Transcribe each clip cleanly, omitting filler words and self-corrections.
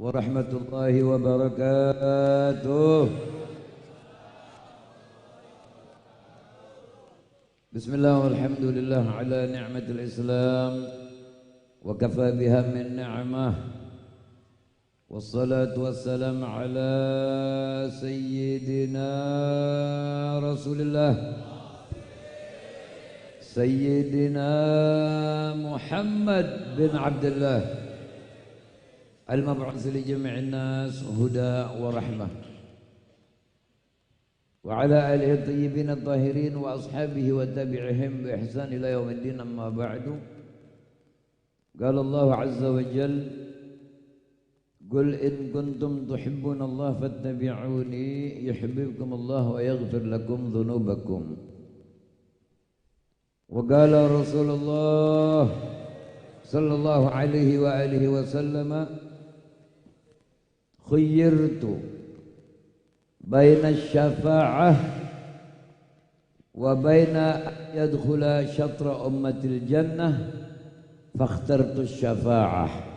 warahmatullahi wabarakatuh. Bismillah walhamdulillah ala ni'matil Islam wa kafa biha min ni'mah. Wassalatu wassalam ala sayyidina Rasulillah Sayyidina Muhammad bin Abdullah al-mab'uts li jami'in nas huda wa rahmah wa ala alihi at-tayyibin at-tahirin wa ashabihi wa tabi'ihim bi ihsan ila yaumiddin, amma ba'du. Qala Allah azza wa jalla Qul in kuntum tuhibbuna Allah fattabi'uni yuhibbukum Allah wa yaghfir lakum dhunubakum. Wa qala Rasulullah sallallahu alaihi wa alihi wa sallama khayyirtu baina syafa'ah wa baina yadkhula syatra ummatil jannah fakhtartu syafa'ah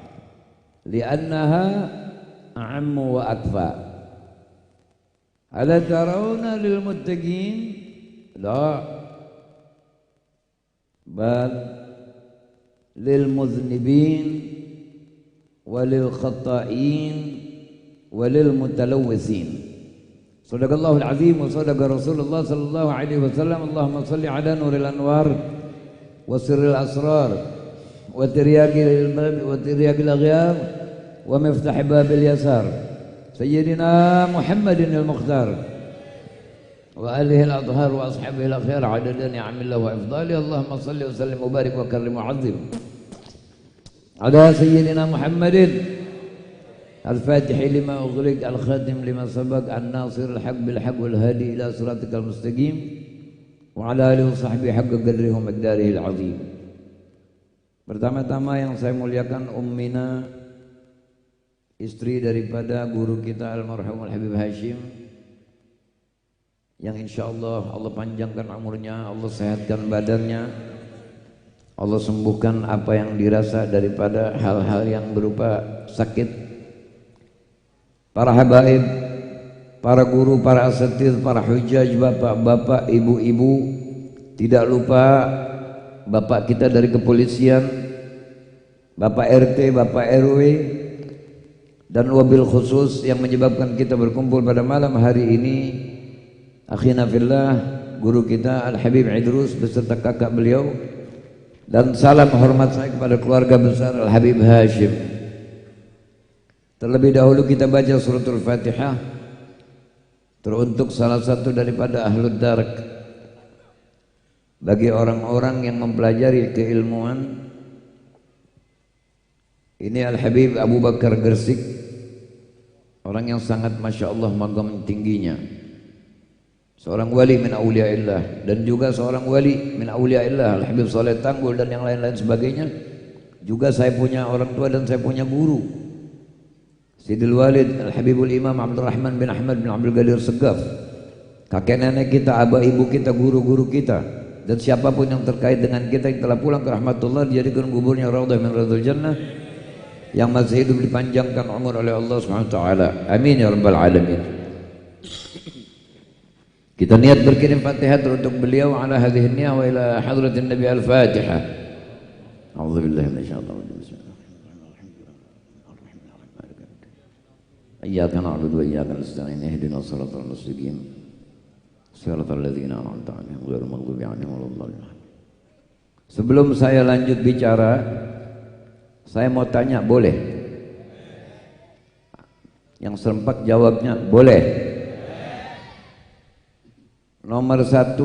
li'annaha a'ammu wa akfa. Ala tarawna lil muttaqin la bal lil muznibin walil khata'in walil mutalawwisin. Sadaqallahul azim wa sadaqa Rasulullah sallallahu alaihi wasallam. Allahumma salli ala nuril anwar wa sirril asrar wa tiryaqil aghyar wa miftah babil yasar sayyidina Muhammadin al-Mukhtar wa alihi al-adhar wa ashabihi al-akhyar adadan ni'amillah wa ifdali. Allahumma salli wa sallim wa barik wa karrim wa azim ala sayyidina Muhammadin al-fatihi lima ughliq al-khatim lima sabaq an-nasir al-haq bil-haq wal-hadi ila siratikal mustaqim wa ala alihi wa sahbihi haqqa qadrihi wa miqdarihi al-azim. Pertama-tama yang saya muliakan Ummina, istri daripada guru kita almarhum Al-Habib Hashim, yang insyaallah Allah panjangkan umurnya, Allah sehatkan badannya, Allah sembuhkan apa yang dirasa daripada hal-hal yang berupa sakit. Para habaib, para guru, para asatidz, para hujaj, bapak-bapak, ibu-ibu, tidak lupa bapak kita dari kepolisian, bapak RT, bapak RW, dan wabil khusus yang menyebabkan kita berkumpul pada malam hari ini, akhina fillah, guru kita Al-Habib Idrus beserta kakak beliau, dan salam hormat saya kepada keluarga besar Al-Habib Hashim. Terlebih dahulu kita baca suratul Fatihah teruntuk salah satu daripada ahlud darak, bagi orang-orang yang mempelajari keilmuan. Ini Al-Habib Abu Bakar Gresik, orang yang sangat Masya Allah maqam tingginya, seorang wali min awliyaillah, dan juga seorang wali min awliyaillah Al-Habib Saleh Tanggul dan yang lain-lain sebagainya. Juga saya punya orang tua dan saya punya guru, Sidil Walid Al-Habibul Imam Abdurrahman bin Ahmad bin Abdul Qadir Segaf. Kakek nenek kita, abah ibu kita, guru-guru kita, dan siapapun yang terkait dengan kita yang telah pulang ke rahmatullah, dijadikan kuburnya raudhah min riyadhil jannah, yang masih hidup dipanjangkan umur oleh Allah Subhanahu wa taala. Amin ya rabbal alamin. Kita niat berkirim Fatihah untuk beliau ala hadhihi niyah wa ila hadratin Nabi al-Fatihah. A'udzubillahi minasyaitonir rajim. Bismillahirrahmanirrahim. Iyyaka na'budu wa iyyaka nasta'in. Ihdinas siratal mustaqim. Siratal ladzina an'amta 'alaihim ghairil maghdubi 'alaihim waladdallin. Sebelum saya lanjut bicara, saya mau tanya, boleh? Yang serempak jawabnya boleh. Nomor 1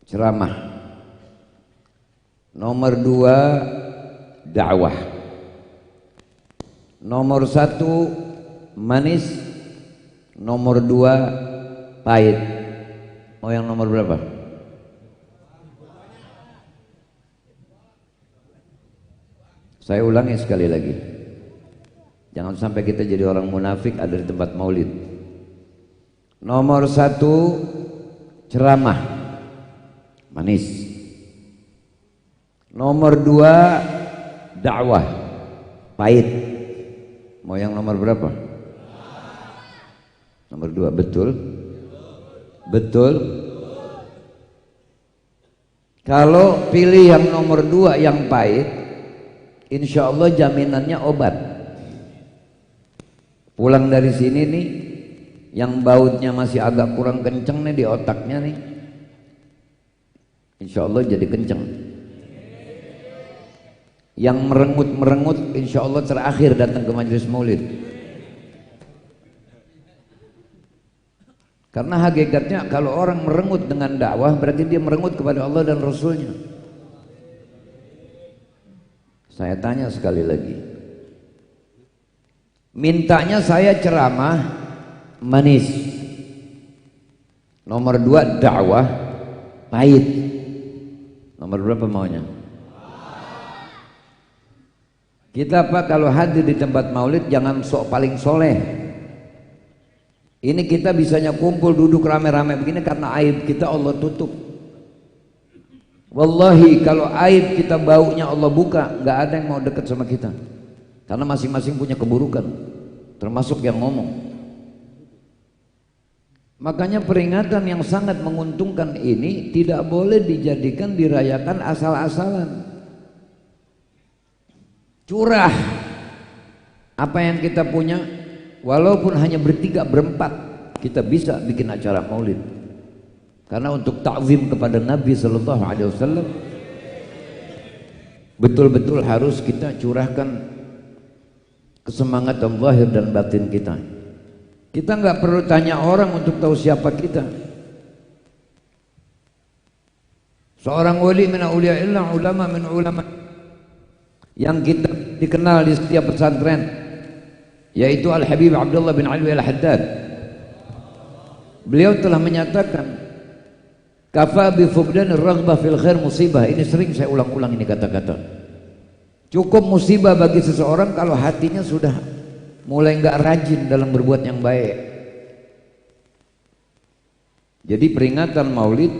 ceramah, nomor 2 dakwah, nomor 1 manis, nomor 2 pahit. Mau yang nomor berapa? Saya ulangi sekali lagi, jangan sampai kita jadi orang munafik ada di tempat maulid. Nomor 1 ceramah manis, nomor 2 dakwah pahit. Mau yang nomor berapa? Nomor 2, betul? Betul? Kalau pilih yang nomor 2 yang pahit, insya Allah jaminannya obat. Pulang dari sini nih, yang bautnya masih agak kurang kenceng nih di otaknya nih, insya Allah jadi kenceng. Yang merengut-merengut insya Allah terakhir datang ke majelis maulid. Karena hakikatnya kalau orang merengut dengan dakwah berarti dia merengut kepada Allah dan Rasulnya. Saya tanya sekali lagi, mintanya saya ceramah manis, nomor 2 dakwah pahit, nomor berapa maunya? Kita Pak kalau hadir di tempat maulid jangan sok paling soleh. Ini kita bisanya kumpul duduk rame-rame begini karena aib kita Allah tutup. Wallahi kalau aib kita baunya Allah buka, nggak ada yang mau dekat sama kita. Karena masing-masing punya keburukan, termasuk yang ngomong. Makanya peringatan yang sangat menguntungkan ini tidak boleh dijadikan dirayakan asal-asalan. Curah apa yang kita punya, walaupun hanya bertiga berempat kita bisa bikin acara maulid, karena untuk ta'zim kepada Nabi Sallallahu Alaihi Wasallam betul-betul harus kita curahkan kesemangatan zahir dan batin kita. Kita nggak perlu tanya orang untuk tahu siapa kita. Seorang wali min auliyaillah, ulama min ulama yang kita dikenal di setiap pesantren, yaitu Al-Habib Abdullah bin Alwi Al-Haddad. Beliau telah menyatakan, kafa bi fubdan ar-raghbah fil khair musibah. Ini sering saya ulang-ulang ini kata-kata. Cukup musibah bagi seseorang kalau hatinya sudah mulai enggak rajin dalam berbuat yang baik. Jadi peringatan Maulid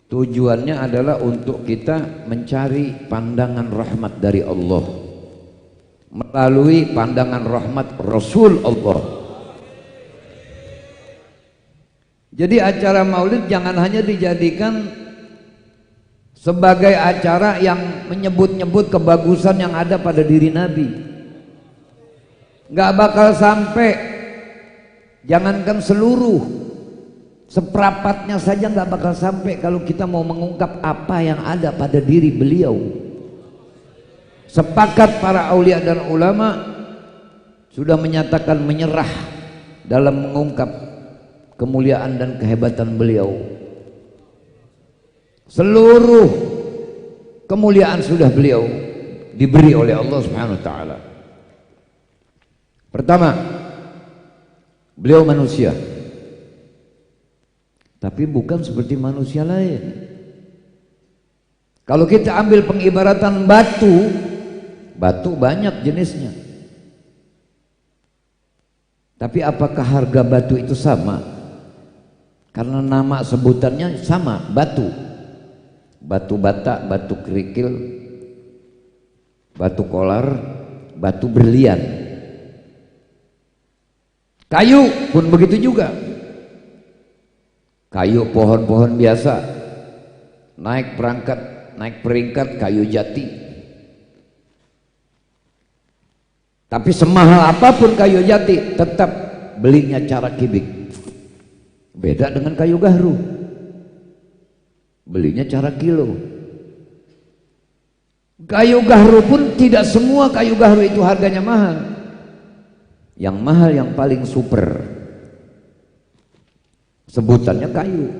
tujuannya adalah untuk kita mencari pandangan rahmat dari Allah melalui pandangan rahmat Rasul Allah. Jadi acara maulid jangan hanya dijadikan sebagai acara yang menyebut-nyebut kebagusan yang ada pada diri Nabi. Gak bakal sampai, jangankan seluruh, seperapatnya saja nggak bakal sampai kalau kita mau mengungkap apa yang ada pada diri beliau. Sepakat para aulia dan ulama sudah menyatakan menyerah dalam mengungkap kemuliaan dan kehebatan beliau. Seluruh kemuliaan sudah beliau diberi oleh Allah Subhanahu wa taala. Pertama, beliau manusia, tapi bukan seperti manusia lain. Kalau kita ambil pengibaratan batu, batu banyak jenisnya. Tapi apakah harga batu itu sama? Karena nama sebutannya sama, batu. Batu bata, batu kerikil, batu kolar, batu berlian. Kayu pun begitu juga. Kayu pohon-pohon biasa, naik peringkat kayu jati. Tapi semahal apapun kayu jati, tetap belinya cara kibik. Beda dengan kayu gahru, belinya cara kilo. Kayu gahru pun tidak semua kayu gahru itu harganya mahal. Yang mahal yang paling super, sebutannya kayu,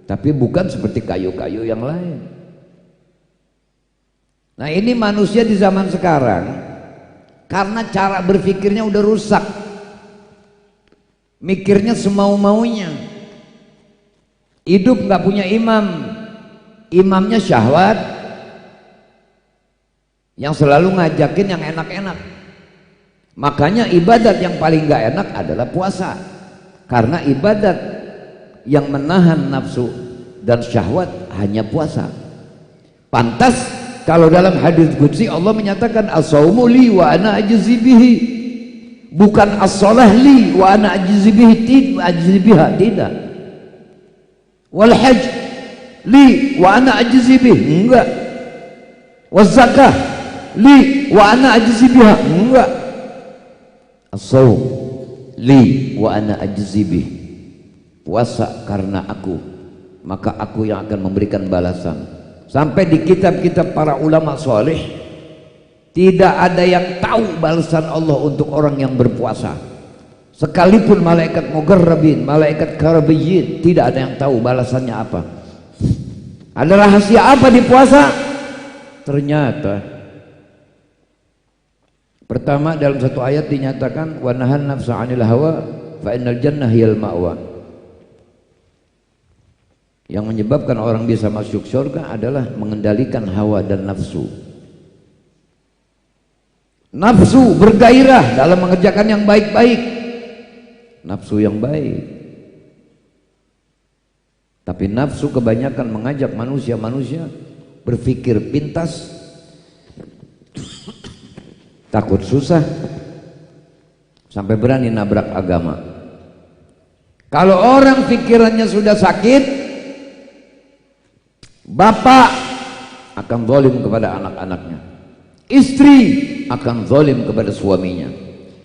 tapi bukan seperti kayu-kayu yang lain. Nah ini manusia di zaman sekarang, karena cara berpikirnya udah rusak, mikirnya semau-maunya, hidup nggak punya imam, imamnya syahwat, yang selalu ngajakin yang enak-enak. Makanya ibadat yang paling gak enak adalah puasa, karena ibadat yang menahan nafsu dan syahwat hanya puasa. Pantas kalau dalam hadis qudsi Allah menyatakan as-saumu li wa ana ajzi bihi. Bukan as-salah li wa ana ajzi biha, tidak. Wal hajj li wa ana ajzi bihi, enggak. Waz zakah li wa ana ajzi biha, enggak. As-shaum li wa ana ajzi bihi, puasa karena aku, maka aku yang akan memberikan balasan. Sampai di kitab-kitab para ulama saleh tidak ada yang tahu balasan Allah untuk orang yang berpuasa. Sekalipun malaikat mugarrabin, malaikat karabiyin, tidak ada yang tahu balasannya apa. Ada rahasia apa di puasa? Ternyata pertama, dalam satu ayat dinyatakan wa nahan nafsa 'anil hawa fa innal jannah hiyal ma'wa. Yang menyebabkan orang bisa masuk surga adalah mengendalikan hawa dan nafsu. Nafsu bergairah dalam mengerjakan yang baik-baik, nafsu yang baik. Tapi nafsu kebanyakan mengajak manusia berpikir pintas, takut susah, sampai berani nabrak agama. Kalau orang pikirannya sudah sakit, bapak akan zalim kepada anak-anaknya, istri akan zalim kepada suaminya,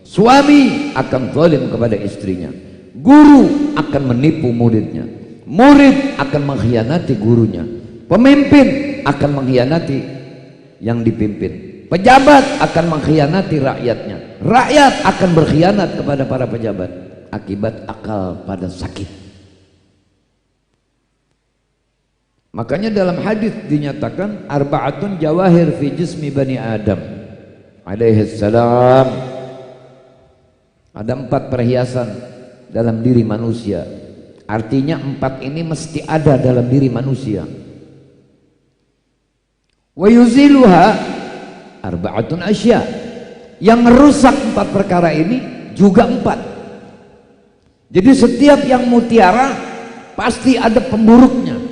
suami akan zalim kepada istrinya, guru akan menipu muridnya, murid akan mengkhianati gurunya, pemimpin akan mengkhianati yang dipimpin, pejabat akan mengkhianati rakyatnya, rakyat akan berkhianat kepada para pejabat akibat akal pada sakit. Makanya dalam hadis dinyatakan arba'atun jawahir fi jismi bani Adam alaihi salam. Ada 4 perhiasan dalam diri manusia. Artinya 4 ini mesti ada dalam diri manusia. Wa yuziluha arba'atun asya. Yang merusak 4 perkara ini juga 4. Jadi setiap yang mutiara pasti ada pemburuknya.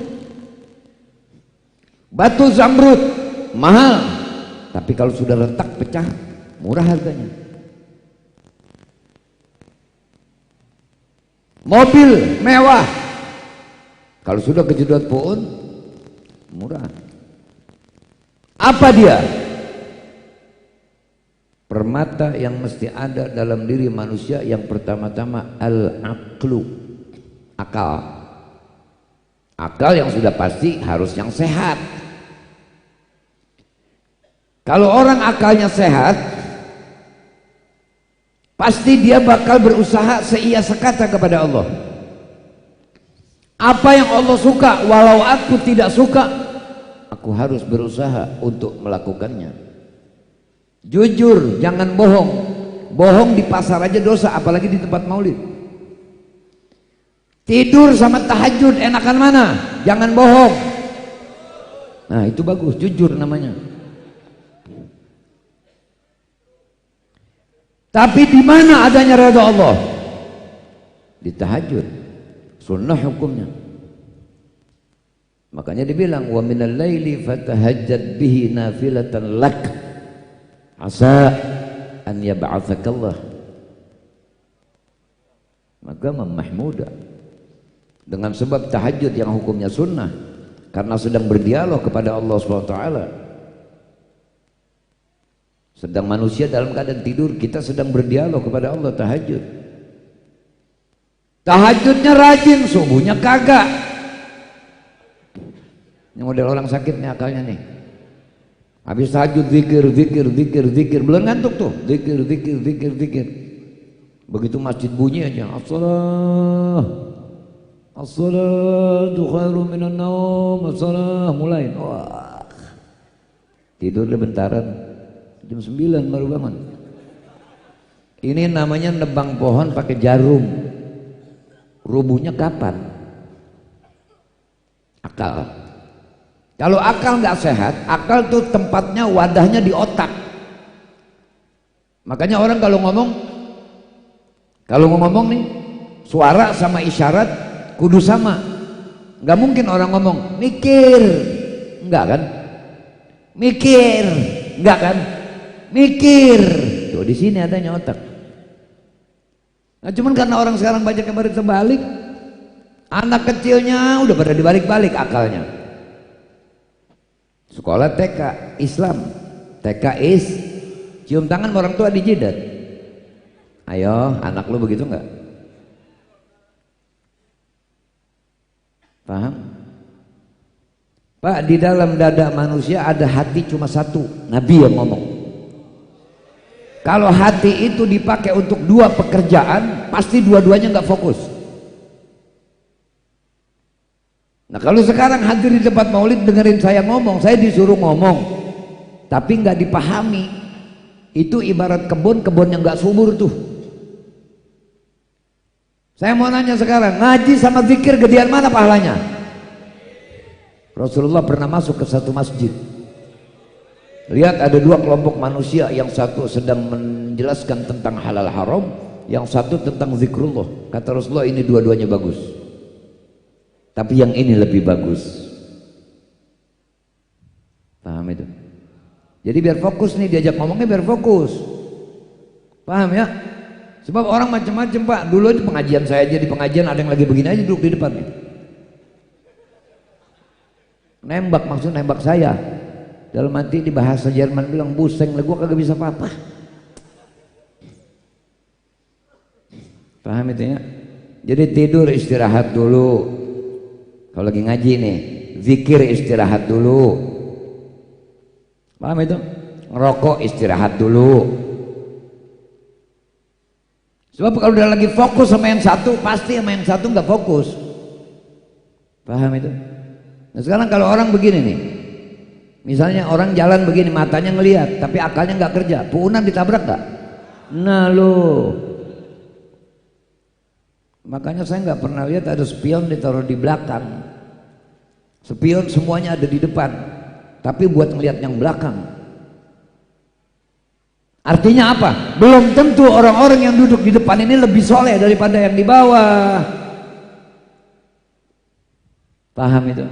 Batu zamrud mahal, tapi kalau sudah retak pecah murah harganya. Mobil mewah, kalau sudah kejedot puun murah. Apa dia? Permata yang mesti ada dalam diri manusia yang pertama-tama al-aqlu, akal. Akal yang sudah pasti harus yang sehat. Kalau orang akalnya sehat, pasti dia bakal berusaha seia sekata kepada Allah. Apa yang Allah suka, walau aku tidak suka, aku harus berusaha untuk melakukannya. Jujur, jangan bohong. Bohong di pasar aja dosa, apalagi di tempat maulid. Tidur sama tahajud enakan mana? Jangan bohong. Nah itu bagus, jujur namanya. Tapi di mana adanya redha Allah? Di tahajud, sunnah hukumnya. Makanya dibilang wa minal laili fatahajjad bihi nafilatan lak asa an yab'atsakallah. Maka mahmuda dengan sebab tahajud yang hukumnya sunnah, karena sedang berdialog kepada Allah SWT. Sedang manusia dalam keadaan tidur, kita sedang berdialog kepada Allah. Tahajud, tahajudnya rajin, subuhnya kagak. Ini model orang sakit nih akalnya nih. Habis tahajud zikir, belum ngantuk tuh, zikir. Begitu masjid bunyi aja, as-salatu khairum minan naum, as-salah, mulai. Wah, tidur bentaran, jam 9 baru bangun. Ini namanya nebang pohon pakai jarum. Rubuhnya kapan? Akal. Kalau akal nggak sehat, akal tuh tempatnya, wadahnya di otak. Makanya orang kalau ngomong nih, suara sama isyarat kudu sama. Nggak mungkin orang ngomong mikir, enggak kan? Mikir, enggak kan? Mikir. Tuh di sini adanya otak. Nah, cuman karena orang sekarang banyak yang baru terbalik, anak kecilnya udah pada dibalik-balik akalnya. Sekolah TK Islam, TK is cium tangan orang tua di jidat. Ayo, anak lu begitu nggak? Paham? Pak, di dalam dada manusia ada hati cuma satu. Nabi yang ngomong. Kalau hati itu dipakai untuk dua pekerjaan, pasti dua-duanya nggak fokus. Nah, kalau sekarang hadir di tempat maulid dengerin saya ngomong, saya disuruh ngomong, tapi nggak dipahami, itu ibarat kebun yang nggak subur tuh. Saya mau nanya sekarang, ngaji sama zikir gedean mana pahalanya? Rasulullah pernah masuk ke satu masjid. Lihat ada dua kelompok manusia, yang satu sedang menjelaskan tentang halal haram, yang satu tentang zikrullah. Kata Rasulullah, ini dua-duanya bagus, tapi yang ini lebih bagus. Paham itu? Jadi biar fokus nih, diajak ngomongnya biar fokus. Paham ya? Sebab orang macam-macam Pak. Dulu itu pengajian saya aja, di pengajian ada yang lagi begini aja duduk di depan nih. Nembak, maksud nembak saya. Dalam hati di bahasa Jerman bilang, buseng lah gua kagak bisa apa-apa. Paham itu ya? Jadi tidur istirahat dulu. Kalau lagi ngaji nih, zikir istirahat dulu. Paham itu? Ngerokok istirahat dulu. Sebab kalau udah lagi fokus sama yang satu, pasti sama yang satu nggak fokus. Paham itu? Nah sekarang kalau orang begini nih, misalnya orang jalan begini, matanya ngelihat, tapi akalnya nggak kerja, puunan ditabrak nggak? Nah lo, makanya saya nggak pernah lihat ada spion ditaruh di belakang. Spion semuanya ada di depan, tapi buat ngelihat yang belakang. Artinya apa? Belum tentu orang-orang yang duduk di depan ini lebih soleh daripada yang di bawah. Paham itu?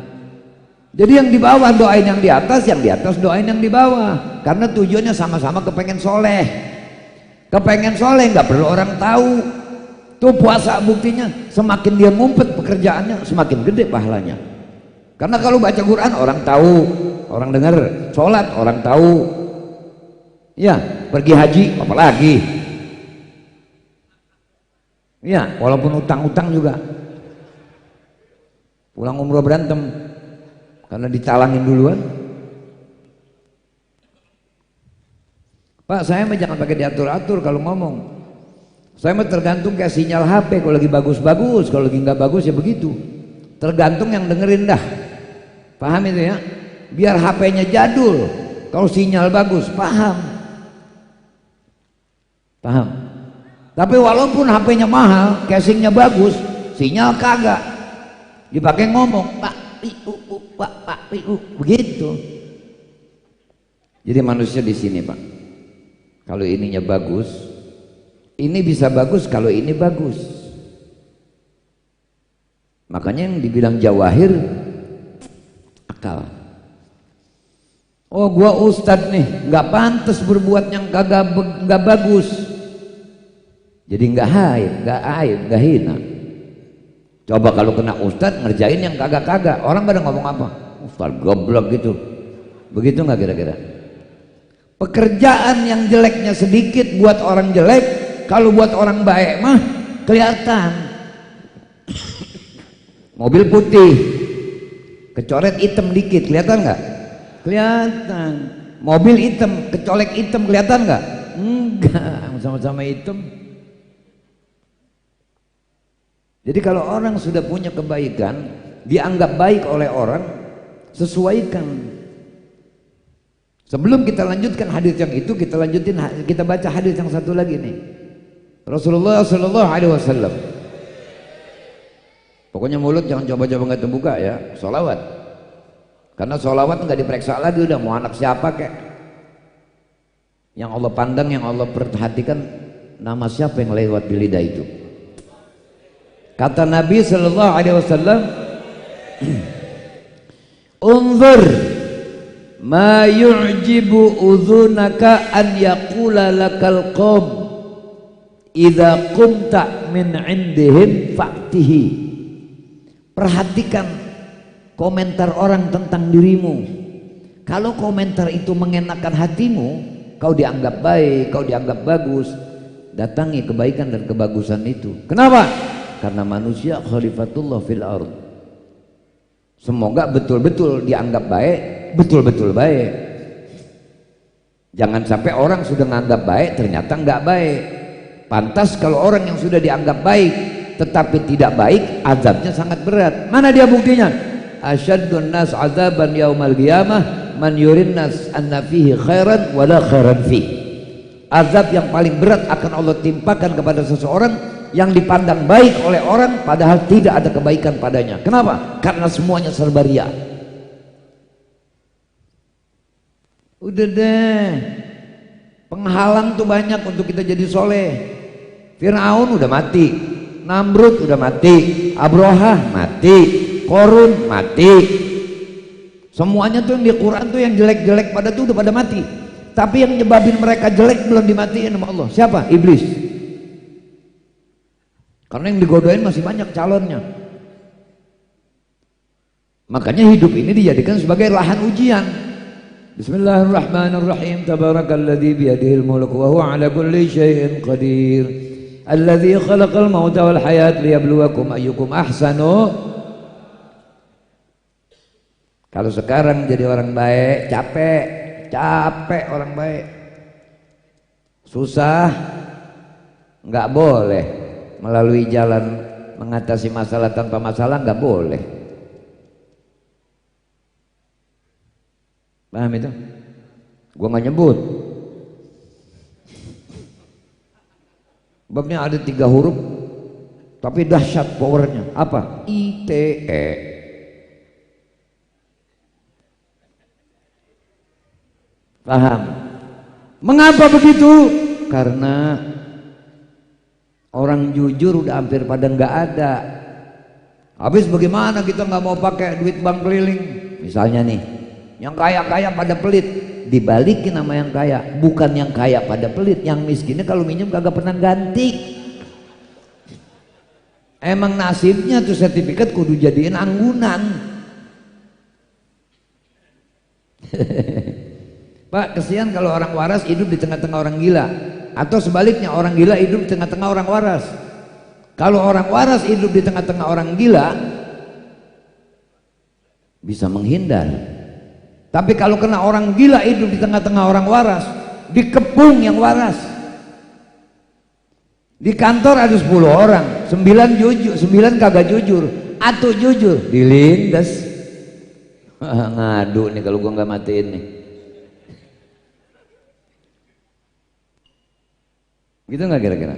Jadi yang di bawah doain yang di atas doain yang di bawah. Karena tujuannya sama-sama kepengen soleh. Kepengen soleh nggak perlu orang tahu. Tuh puasa buktinya, semakin dia ngumpet pekerjaannya semakin gede pahalanya. Karena kalau baca Quran orang tahu, orang dengar, sholat orang tahu. Ya, pergi haji apalagi. Ya, walaupun utang-utang juga. Pulang umroh berantem karena ditalangin duluan. Pak, saya mah jangan pakai diatur-atur kalau ngomong. Saya mah tergantung kayak sinyal HP, kalau lagi bagus-bagus, kalau lagi nggak bagus ya begitu. Tergantung yang dengerin dah. Paham itu ya? Biar HP-nya jadul, kalau sinyal bagus, paham. Paham? Tapi walaupun HP-nya mahal, casingnya bagus, sinyal kagak. Dipakai ngomong, pak, begitu. Jadi manusia di sini Pak. Kalau ininya bagus, ini bisa bagus kalau ini bagus. Makanya yang dibilang jawahir, akal. Oh gua ustadz nih, nggak pantas berbuat yang nggak bagus. Jadi nggak aib, nggak hina. Coba kalau kena ustadz ngerjain yang kagak-kagak, orang pada ngomong apa? Ustadz goblok gitu. Begitu nggak kira-kira? Pekerjaan yang jeleknya sedikit buat orang jelek, kalau buat orang baik mah kelihatan. Mobil putih, kecoret hitam dikit, kelihatan nggak? Kelihatan. Mobil hitam, kecolek hitam, kelihatan nggak? Enggak, sama-sama hitam. Jadi kalau orang sudah punya kebaikan, dianggap baik oleh orang, sesuaikan. Sebelum kita lanjutkan hadis yang itu, kita baca hadis yang satu lagi nih. Rasulullah Shallallahu Alaihi Wasallam. Pokoknya mulut jangan coba-coba nggak terbuka ya, sholawat. Karena sholawat nggak diperiksa lagi, udah mau anak siapa kek. Yang Allah pandang, yang Allah perhatikan, nama siapa yang lewat di lidah itu. Kata Nabi Sallallahu Alaihi Wasallam, unzur ma yu'jibu udhunaka an yaqula lakal qawm idza qumta min indihim fa'tihi. Perhatikan komentar orang tentang dirimu. Kalau komentar itu mengenakan hatimu, kau dianggap baik, kau dianggap bagus, datangi kebaikan dan kebagusan itu. Kenapa? Karena manusia khalifatullah fil ard. Semoga betul-betul dianggap baik, betul-betul baik. Jangan sampai orang sudah menganggap baik ternyata enggak baik. Pantas kalau orang yang sudah dianggap baik tetapi tidak baik, azabnya sangat berat. Mana dia buktinya? Asyaddun nas azaban yaumal qiyamah man yurin nas anna fihi khairan wala khairan fi. Azab yang paling berat akan Allah timpakan kepada seseorang yang dipandang baik oleh orang padahal tidak ada kebaikan padanya. Kenapa? Karena semuanya serba riya. Udah deh, penghalang tuh banyak untuk kita jadi soleh. Fir'aun udah mati, Namrud udah mati, Abraha mati, Korun mati. Semuanya tuh yang di Quran tuh yang jelek-jelek pada tuh udah pada mati. Tapi yang nyebabin mereka jelek belum dimatiin sama Allah. Siapa? Iblis. Karena yang digodain masih banyak calonnya. Makanya hidup ini dijadikan sebagai lahan ujian. Bismillahirrahmanirrahim. Tabarakalladzi biyadihil mulku wa huwa ala kulli syai'in qadir. Alladzi khalaqal mauta wal hayat liyabluwakum ayyukum ahsanu. Kalau sekarang jadi orang baik, capek orang baik. Susah, nggak boleh melalui jalan mengatasi masalah tanpa masalah, nggak boleh. Paham itu? Gua nggak nyebut. Babnya ada 3 huruf, tapi dahsyat powernya. Apa? ITE. Paham? Mengapa begitu? Karena orang jujur udah hampir pada nggak ada. Habis bagaimana kita nggak mau pakai duit bank keliling? Misalnya nih, yang kaya-kaya pada pelit, dibalikin sama yang kaya. Bukan yang kaya pada pelit, yang miskinnya kalau minjem kagak pernah ganti. Emang nasibnya tuh sertifikat kudu jadiin anggunan. Pak, kesian kalau orang waras hidup di tengah-tengah orang gila. Atau sebaliknya, orang gila hidup di tengah-tengah orang waras. Kalau orang waras hidup di tengah-tengah orang gila, bisa menghindar. Tapi kalau kena orang gila hidup di tengah-tengah orang waras, dikepung yang waras. Di kantor ada 10 orang, 9 jujur, 9 kagak jujur, atau jujur, dilindas. Ngadu nih kalau gua nggak matiin nih. Gitu nggak kira-kira?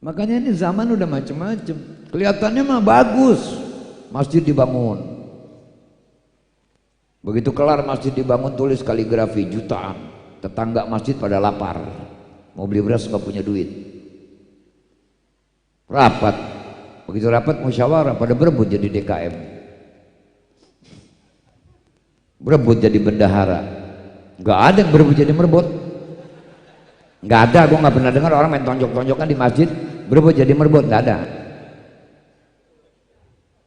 Makanya ini zaman udah macem-macem. Kelihatannya mah bagus, masjid dibangun. Begitu kelar masjid dibangun, tulis kaligrafi jutaan. Tetangga masjid pada lapar, mau beli beras nggak punya duit. Rapat, begitu rapat musyawarah, pada berebut jadi DKM, berebut jadi bendahara. Nggak ada yang berebut jadi merebut. Nggak ada, gue nggak pernah dengar orang main tonjok-tonjokan di masjid berebut jadi merebut, nggak ada.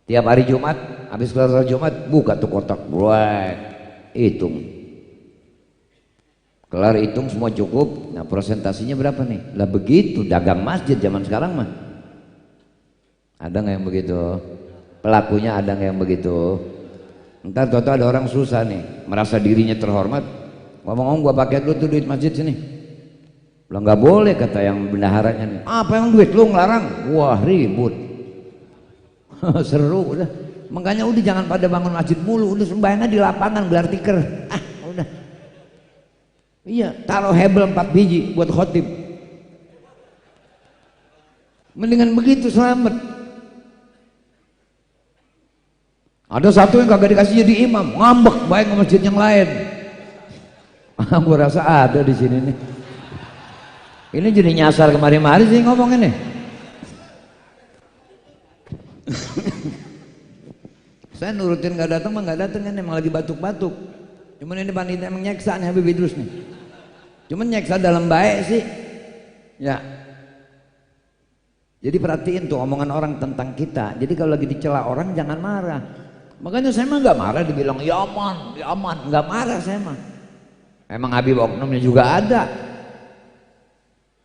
Tiap hari Jumat, habis kelar Jumat buka tuh kotak, buat hitung, kelar hitung semua cukup. Nah presentasinya berapa nih? Lah begitu dagang masjid zaman sekarang mah. Ada nggak yang begitu? Pelakunya ada nggak yang begitu? Ntar toto ada orang susah nih, merasa dirinya terhormat, ngomong-ngomong gua pakai dulu tuh duit masjid sini. Lah nggak boleh kata yang bendaharanya nih. Apa yang duit lu ngelarang? Wah ribut. Seru udah. Makanya udah jangan pada bangun masjid mulu, udah sembahyangnya di lapangan gelar tikar. Udah. Iya, taruh hebel 4 biji buat khotib. Mendingan begitu selamat. Ada satu yang kagak dikasih jadi imam, ngambek baik ke masjid yang lain. Gua rasa ada di sini nih. Ini jadi nyasar kemari-mari sih ngomong ini. Saya nurutin nggak datang mah nggak datang, kan emang lagi batuk-batuk. Cuman ini panitia emang nyeksa nih Habib Idrus nih. Cuman nyeksa dalam baik sih. Ya. Jadi perhatiin tuh omongan orang tentang kita. Jadi kalau lagi dicela orang jangan marah. Makanya saya mah nggak marah dibilang ya aman, nggak marah saya mah. Emang Habib oknumnya juga ada.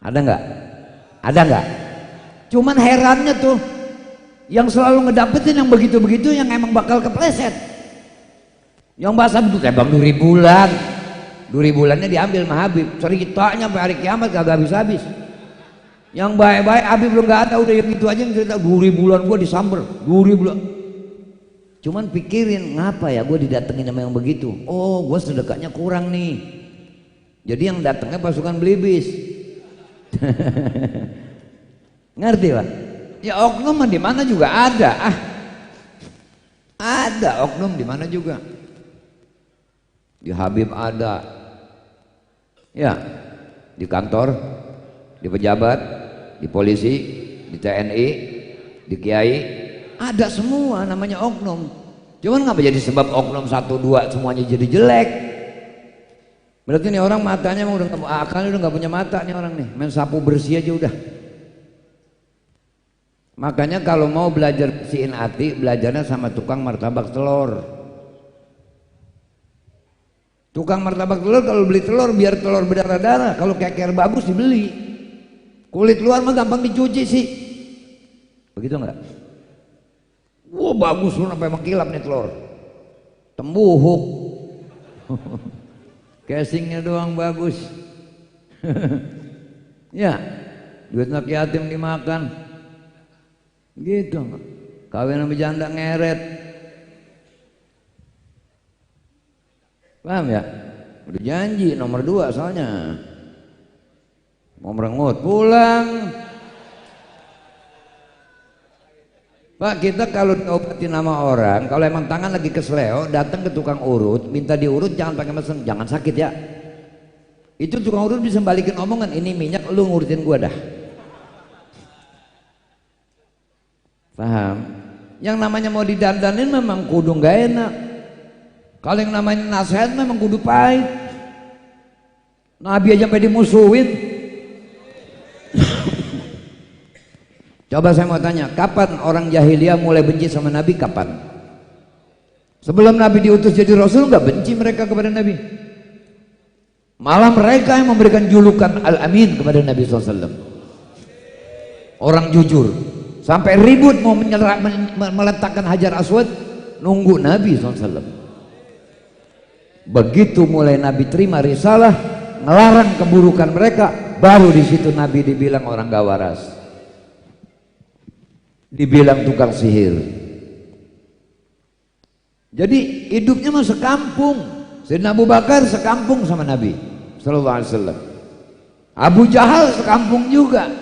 Ada nggak? Ada nggak? Cuman herannya tuh yang selalu ngedapetin yang begitu-begitu yang emang bakal kepleset. Yang bahasa betul bang duri bulannya diambil sama Habib. Ceritanya sampai hari kiamat kagak habis-habis. Yang baik-baik Habib belum nggak ada, udah yang itu aja yang cerita 2 bulan gua disamber, 2 bulan. Cuman pikirin ngapa ya gue didatengin sama yang begitu. Oh gue sedekahnya kurang nih. Jadi yang datangnya pasukan belibis. Ngerti Pak? Ya oknum di mana juga ada. Ada oknum di mana juga. Di Habib ada. Ya, di kantor, di pejabat, di polisi, di TNI, di kiai, ada semua namanya oknum. Cuman ngapa jadi sebab oknum 1, 2 semuanya jadi jelek? Berarti nih orang matanya udah akalnya udah nggak punya mata nih orang nih, main sapu bersih aja udah. Makanya kalau mau belajar bersihin hati, belajarnya sama tukang martabak telur. Tukang martabak telur kalau beli telur biar telur berdarah-darah, kalau keker bagus dibeli. Kulit luar mah gampang dicuci sih. Begitu enggak? Wah bagus lu sampai mengkilap nih telur. Tembuhuk. Casingnya doang bagus. Ya, duit anak yatim dimakan. Gitu. Kawin sama janda ngeret. Paham ya? Udah janji nomor 2 soalnya. Mau merengut pulang. Pak, kita kalau diobatin nama orang, kalau emang tangan lagi kesleo, datang ke tukang urut, minta diurut, jangan pakai mesin, jangan sakit ya. Itu tukang urut bisa balikin omongan, ini minyak lu ngurutin gua dah. Paham? Yang namanya mau didandanin memang kudu nggak enak. Kalau yang namanya nasihat memang kudu pahit. Nabi aja sampai dimusuhin. Coba saya mau tanya, kapan orang jahiliyah mulai benci sama Nabi? Kapan? Sebelum Nabi diutus jadi Rasul nggak benci mereka kepada Nabi. Malah mereka yang memberikan julukan Al-Amin kepada Nabi SAW. Orang jujur. Sampai ribut mau meletakkan Hajar Aswad, nunggu Nabi SAW. Begitu mulai Nabi terima risalah, ngelarang keburukan mereka, baru di situ Nabi dibilang orang gak waras. Dibilang tukang sihir. Jadi hidupnya mah sekampung. Sayyidina Abu Bakar sekampung sama Nabi sallallahu alaihi wasallam. Abu Jahal sekampung juga.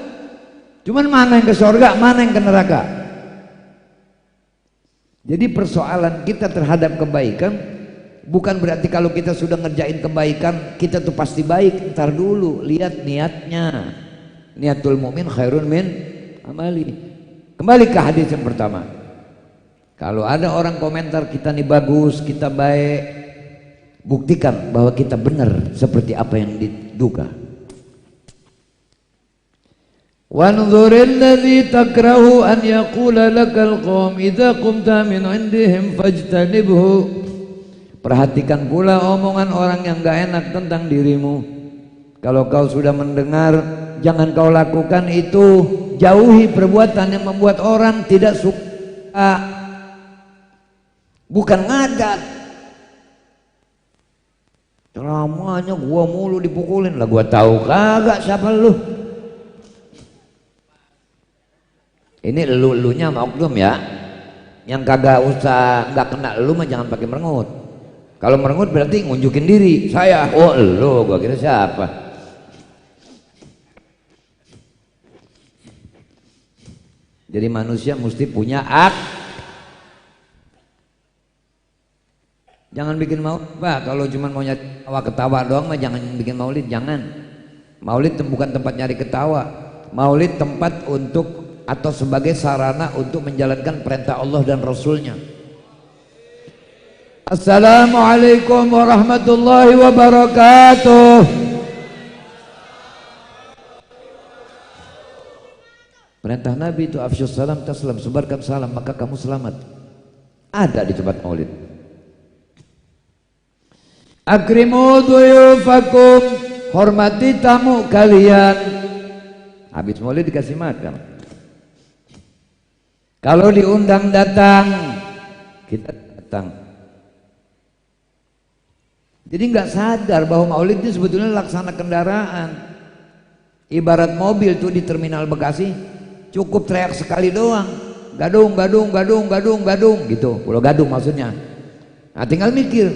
Cuman mana yang ke surga, mana yang ke neraka. Jadi persoalan kita terhadap kebaikan bukan berarti kalau kita sudah ngerjain kebaikan kita tuh pasti baik. Ntar dulu, lihat niatnya. Niatul mu'min khairun min amali. Kembali ke hadis yang pertama. Kalau ada orang komentar kita nih bagus, kita baik, buktikan bahwa kita benar seperti apa yang diduga. Wanzuril ladzi takrahu an yaqula lakal qaum idza qumta min indihim fajtanibhu. Perhatikan pula omongan orang yang gak enak tentang dirimu. Kalau kau sudah mendengar, jangan kau lakukan itu. Jauhi perbuatan yang membuat orang tidak suka. Bukan ngadat. Ceramahnya gua mulu dipukulin lah, gua tahu kagak siapa lu. Ini elu-elunya sama oknum ya. Yang kagak usah, nggak kena elu mah jangan pakai merengut. Kalau merengut berarti ngunjukin diri. Saya, oh elu, gua kira siapa. Jadi manusia mesti punya Jangan bikin maulid, Pak. Kalau cuma mau nyari ketawa doang mah jangan bikin maulid, jangan. Maulid bukan tempat nyari ketawa. Maulid tempat untuk atau sebagai sarana untuk menjalankan perintah Allah dan Rasulnya. Assalamualaikum warahmatullahi wabarakatuh. Perintah Nabi itu afsyus salam taslam, sebarkan salam maka kamu selamat. Ada di tempat maulid. Akrimu duyufakum, hormati tamu kalian. Habis maulid dikasih makan. Kalau diundang datang, kita datang. Jadi nggak sadar bahwa maulid itu sebetulnya laksana kendaraan. Ibarat mobil tuh di terminal Bekasi, cukup teriak sekali doang, gadung, gadung, gadung, gadung, gadung, gitu. Pulau Gadung maksudnya. Nah tinggal mikir.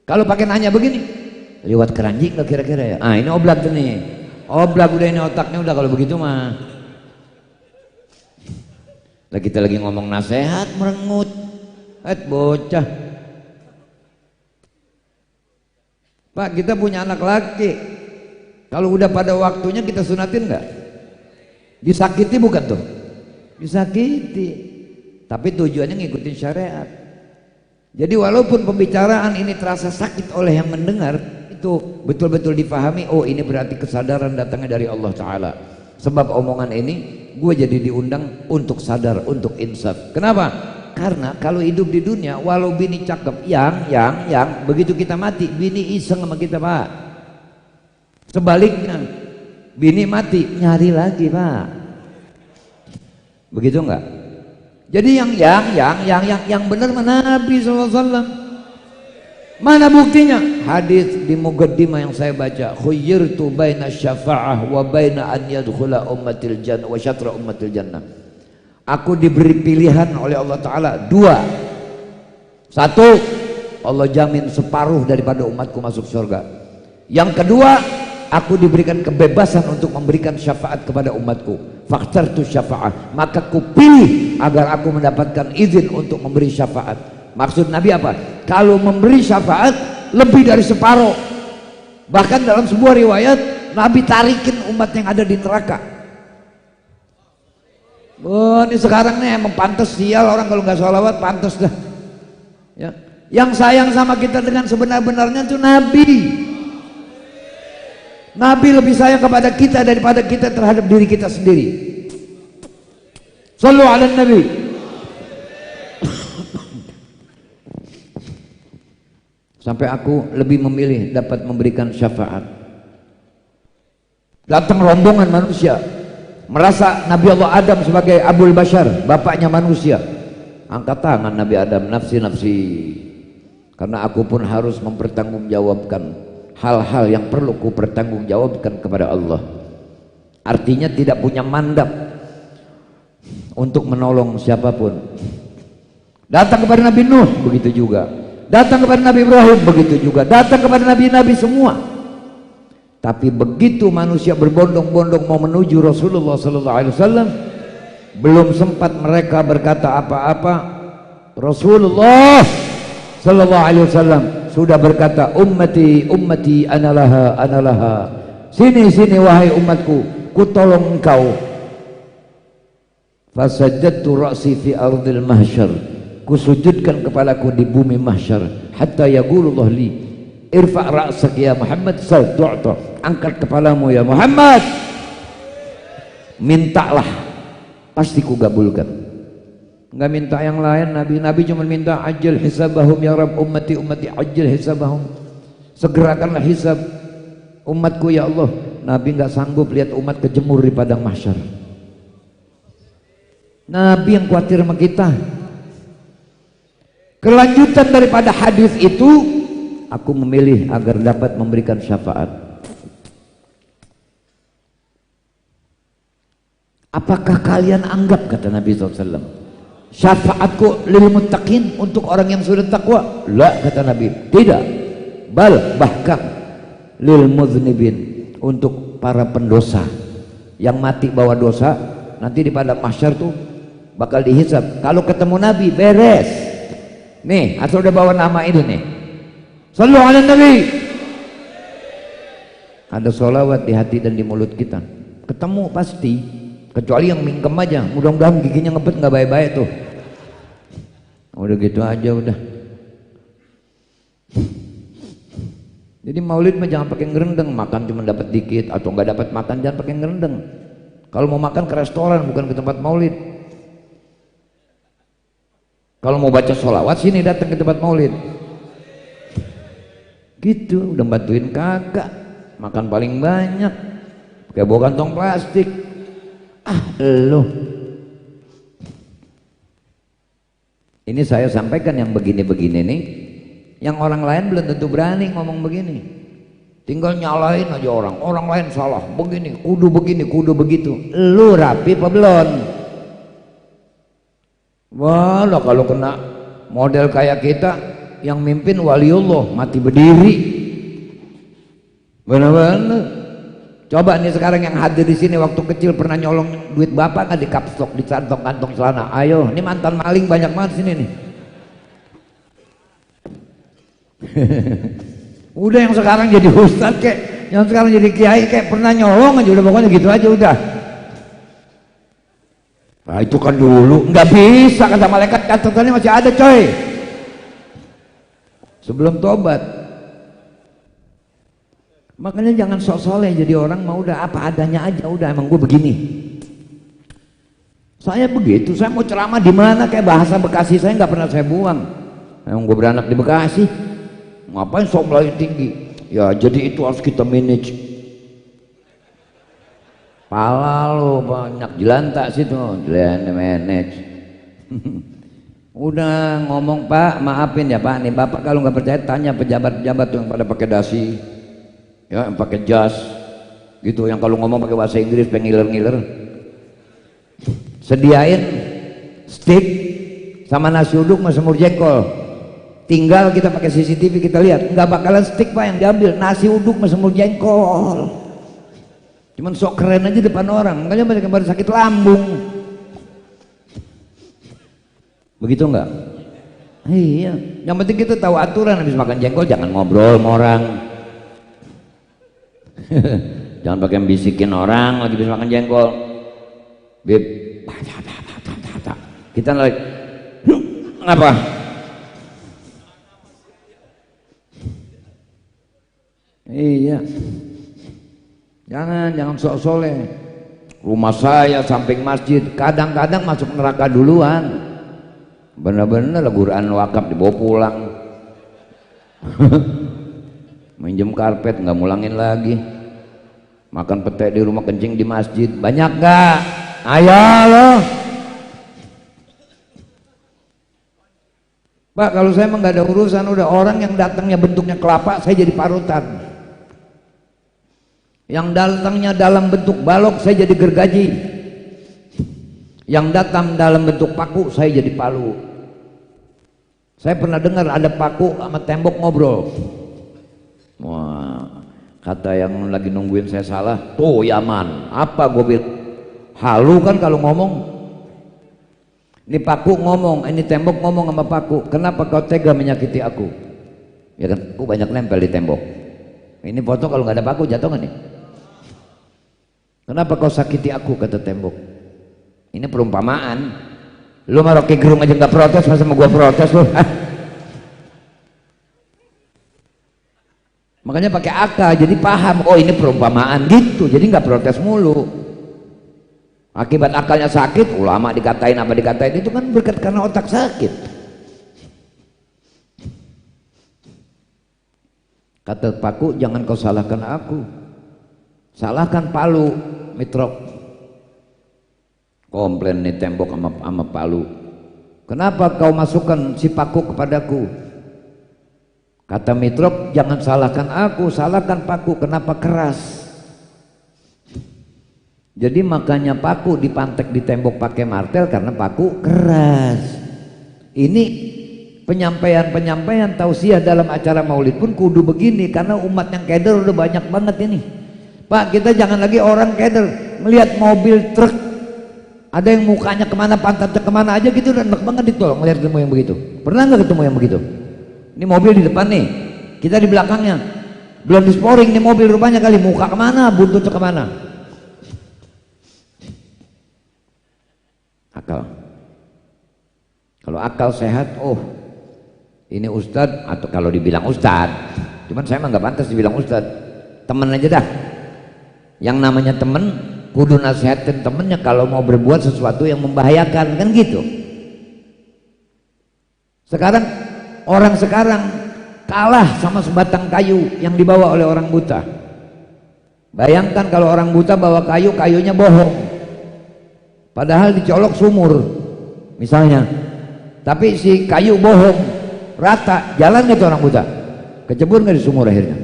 Kalau pakai nanya begini, lewat Keranji nggak kira-kira ya? Ah ini oblak tuh nih, oblak udah ini otaknya udah kalau begitu mah. Lah kita lagi ngomong nasihat merengut, bocah. Pak kita punya anak laki, kalau udah pada waktunya kita sunatin nggak? Disakiti bukan tuh? Disakiti, tapi tujuannya ngikutin syariat. Jadi walaupun pembicaraan ini terasa sakit oleh yang mendengar, itu betul-betul dipahami, oh ini berarti kesadaran datangnya dari Allah Ta'ala. Sebab omongan ini gue jadi diundang untuk sadar, untuk insaf. Kenapa? Karena kalau hidup di dunia, walau bini cakep, yang begitu kita mati, bini iseng sama kita Pak. Sebaliknya, bini mati, nyari lagi Pak. Begitu enggak? Jadi yang benar mana Nabi SAW. Mana buktinya? Hadis di muqaddimah yang saya baca, khuyyirtu baina syafa'ah wa baina an yadkhula ummatil jannah wa syatra ummatil jannah. Aku diberi pilihan oleh Allah Ta'ala dua. Satu, Allah jamin separuh daripada umatku masuk surga. Yang kedua, aku diberikan kebebasan untuk memberikan syafaat kepada umatku. Fakhtartu syafa'ah, maka ku pilih agar aku mendapatkan izin untuk memberi syafaat. Maksud Nabi apa? Kalau memberi syafaat lebih dari separuh. Bahkan dalam sebuah riwayat Nabi tarikin umat yang ada di neraka. Oh ini sekarang nih emang pantas sial orang kalau nggak sholawat, pantas dah ya. Yang sayang sama kita dengan sebenar-benarnya itu Nabi. Nabi lebih sayang kepada kita daripada kita terhadap diri kita sendiri. Shallu ala Nabi. Sampai aku lebih memilih dapat memberikan syafaat. Datang rombongan manusia, merasa Nabi Allah Adam sebagai Abul Bashar, bapaknya manusia. Angkat tangan Nabi Adam, nafsi-nafsi. Karena aku pun harus mempertanggungjawabkan hal-hal yang perlu ku pertanggungjawabkan kepada Allah. Artinya tidak punya mandat untuk menolong siapapun. Datang kepada Nabi Nuh, begitu juga. Datang kepada Nabi Ibrahim, begitu juga. Datang kepada nabi-nabi semua. Tapi begitu manusia berbondong-bondong mau menuju Rasulullah SAW, belum sempat mereka berkata apa-apa, Rasulullah SAW sudah berkata, ummati ummati analaha analaha, sini sini wahai umatku, ku tolong engkau. Fasajadtu ra'si fi ardil mahsyar, ku sujudkan kepalaku di bumi mahsyar, hatta yaqulullah li irfa' ra'sak ya Muhammad sal tu'ta, angkat kepalamu ya Muhammad, mintalah pasti ku gabulkan. Enggak minta yang lain. Nabi cuma minta ajil hisabahum ya Rabb, ummati ummati ajil hisabahum, segerakanlah hisab umatku ya Allah. Nabi enggak sanggup lihat umat kejemur di padang mahsyar. Nabi yang khawatir sama kita. Kelanjutan daripada hadis itu, aku memilih agar dapat memberikan syafaat. Apakah kalian anggap, kata Nabi SAW, syafaatku lil muttaqin, untuk orang yang sudah takwa? La, kata Nabi, tidak. Bal, bahkan lil muznibin, untuk para pendosa yang mati bawa dosa, nanti di padang mahsyar tuh bakal dihisab. Kalau ketemu Nabi beres. Nih, asal udah bawa nama ini nih. Shallu ala Nabi. Ada sholawat di hati dan di mulut kita. Ketemu pasti. Kecuali yang mingkem aja. Mudah-mudahan giginya ngebet nggak baik-baik tuh. Udah gitu aja udah. Jadi maulid mah jangan pakai ngerendeng. Makan cuma dapat dikit atau nggak dapat makan, jangan pakai ngerendeng. Kalau mau makan ke restoran, bukan ke tempat maulid. Kalau mau baca sholawat, sini datang ke tempat maulid. Gitu, udah bantuin kakak, makan paling banyak, kayak bawa kantong plastik. Lo. Ini saya sampaikan yang begini-begini nih, yang orang lain belum tentu berani ngomong begini. Tinggal nyalahin aja orang lain salah, begini, kudu begitu. Lu rapi apa belum? Wah, kalau kena model kayak kita, yang mimpin waliullah mati berdiri. Benar-benar. Coba nih sekarang yang hadir di sini waktu kecil pernah nyolong duit bapak kan di kapstok, di kantong celana. Ayo, ini mantan maling banyak banget sini nih. Udah yang sekarang jadi ustadz kek, yang sekarang jadi kiai kek pernah nyolong aja, udah pokoknya gitu aja udah. Nah itu kan dulu nggak bisa, kata malaikat catatannya masih ada coy. Sebelum tobat. Makanya jangan sok soleh jadi orang, mau udah apa adanya aja, udah emang gue begini. Saya begitu, saya mau ceramah di mana kayak bahasa Bekasi saya nggak pernah saya buang. Emang gue beranak di Bekasi, ngapain sok melayu tinggi? Ya jadi itu harus kita manage. Pala lo banyak jelantak situ, manage. Udah ngomong Pak, maafin ya Pak, nih Bapak kalau nggak percaya tanya pejabat-pejabat tuh yang pada pakai dasi, ya yang pakai jas, gitu, yang kalau ngomong pakai bahasa Inggris pengiler-ngiler. Sediain stick sama nasi uduk sama semur jengkol. Tinggal kita pakai CCTV kita lihat, nggak bakalan stick Pak yang diambil, nasi uduk sama semur jengkol. Cuman sok keren aja depan orang, makanya banyak yang pada sakit lambung. Begitu enggak? Iya, yang penting kita tahu aturan, habis makan jengkol jangan ngobrol sama orang. Jangan pakai bisikin orang lagi habis makan jengkol. Beb, kita lagi ngapa? Iya. Jangan sok soleh. Rumah saya samping masjid, kadang-kadang masuk neraka duluan. Bener-bener Quran wakaf dibawa pulang. Minjem karpet nggak mulangin lagi. Makan pete di rumah, kencing di masjid. Banyak gak? Ayo loh. Pak, kalau saya emang nggak ada urusan, udah orang yang datangnya bentuknya kelapa saya jadi parutan. Yang datangnya dalam bentuk balok saya jadi gergaji. Yang datang dalam bentuk paku saya jadi palu. Saya pernah dengar ada paku sama tembok ngobrol. Wah, kata yang lagi nungguin saya salah, tuh Yaman, apa gue bilang? Halu kan kalau ngomong. Ini paku ngomong, ini tembok ngomong sama paku. Kenapa kau tega menyakiti aku? Ya kan, aku banyak nempel di tembok. Ini foto kalau nggak ada paku jatuh nggak nih? Kenapa kau sakiti aku, kata tembok. Ini perumpamaan. Lu sama Rocky Gerung aja nggak protes, masa sama gua protes lu? Makanya pakai akal, jadi paham. Oh ini perumpamaan gitu, jadi nggak protes mulu. Akibat akalnya sakit, ulama dikatain apa dikatain itu kan berkat karena otak sakit. Kata paku, jangan kau salahkan aku, salahkan palu mitrok. Komplain nih tembok sama palu, kenapa kau masukkan si paku kepadaku? Kata mitrok, jangan salahkan aku, salahkan paku, kenapa keras? Jadi makanya paku dipantek di tembok pakai martel karena paku keras. Ini penyampaian tausiah dalam acara maulid pun kudu begini, karena umat yang keder udah banyak banget ini. Pak, kita jangan lagi orang keder melihat mobil truk, ada yang mukanya kemana, pantatnya kemana aja gitu, udah enak banget ditolong melihat ketemu yang begitu. Pernah nggak ketemu yang begitu? Ini mobil di depan nih, kita di belakangnya, belum disporing nih mobil, rupanya kali muka kemana, buntutnya kemana. Akal. Kalau akal sehat, oh ini ustadz, atau kalau dibilang ustadz, cuman saya mah nggak pantas dibilang ustadz, temen aja dah. Yang namanya temen kudu nasihatin temennya kalau mau berbuat sesuatu yang membahayakan, kan gitu. Sekarang orang sekarang kalah sama sebatang kayu yang dibawa oleh orang buta. Bayangkan kalau orang buta bawa kayu, kayunya bohong, padahal dicolok sumur misalnya, tapi si kayu bohong, rata, jalan itu orang buta, kecebur nggak di sumur akhirnya.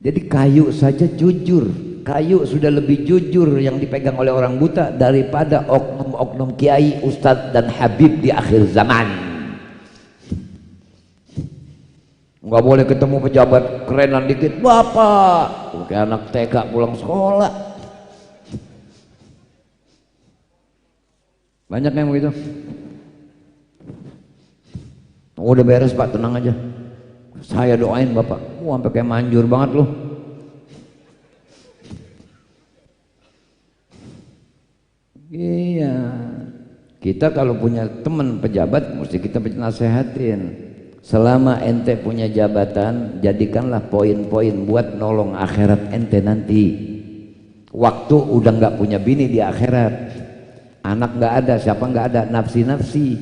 Jadi kayu saja jujur, kayu sudah lebih jujur yang dipegang oleh orang buta daripada oknum-oknum kiai, ustadz dan habib di akhir zaman. Nggak boleh ketemu pejabat kerenan dikit, bapak kayak anak TK pulang sekolah. Banyak yang begitu. Oh, udah beres pak, tenang aja, saya doain bapak. Sampai kayak manjur banget loh. Iya, kita kalau punya teman pejabat mesti kita nasehatin. Selama ente punya jabatan, jadikanlah poin-poin buat nolong akhirat ente nanti. Waktu udah nggak punya bini di akhirat, anak nggak ada, siapa nggak ada, nafsi-nafsi.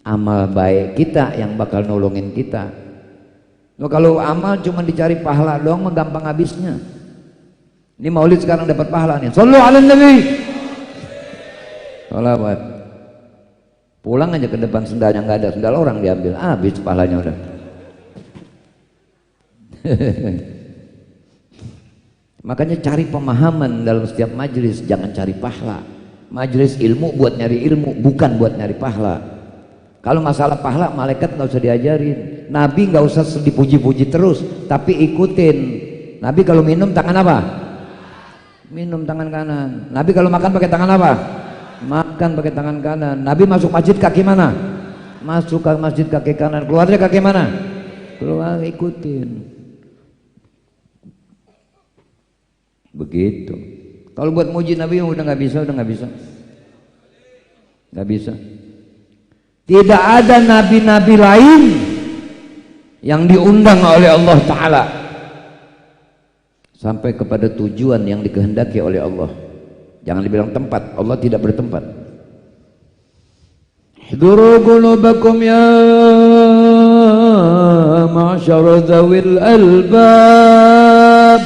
Amal baik kita yang bakal nolongin kita. Loh, kalau amal cuma dicari pahala doang mah gampang habisnya. Ini maulid sekarang dapat pahala nih. Sallu ala nabi. Sholawat. Pulang aja ke depan sendalnya nggak ada, sendal orang diambil, habis pahalanya udah. Makanya cari pemahaman dalam setiap majelis, jangan cari pahala. Majelis ilmu buat nyari ilmu, bukan buat nyari pahala. Kalau masalah pahala, malaikat nggak usah diajarin, Nabi nggak usah dipuji-puji terus, tapi ikutin. Nabi kalau minum tangan apa? Minum tangan kanan. Nabi kalau makan pakai tangan apa? Makan pakai tangan kanan. Nabi masuk masjid kaki mana? Masuk ke masjid kaki kanan. Keluarnya kaki mana? Keluar, ikutin. Begitu. Kalau buat muji Nabi udah nggak bisa, udah nggak bisa, nggak bisa. Tidak ada nabi-nabi lain yang diundang oleh Allah Ta'ala sampai kepada tujuan yang dikehendaki oleh Allah. Jangan dibilang tempat, Allah tidak bertempat. Hiduru qulubakum ya ma'syara dzawil albab.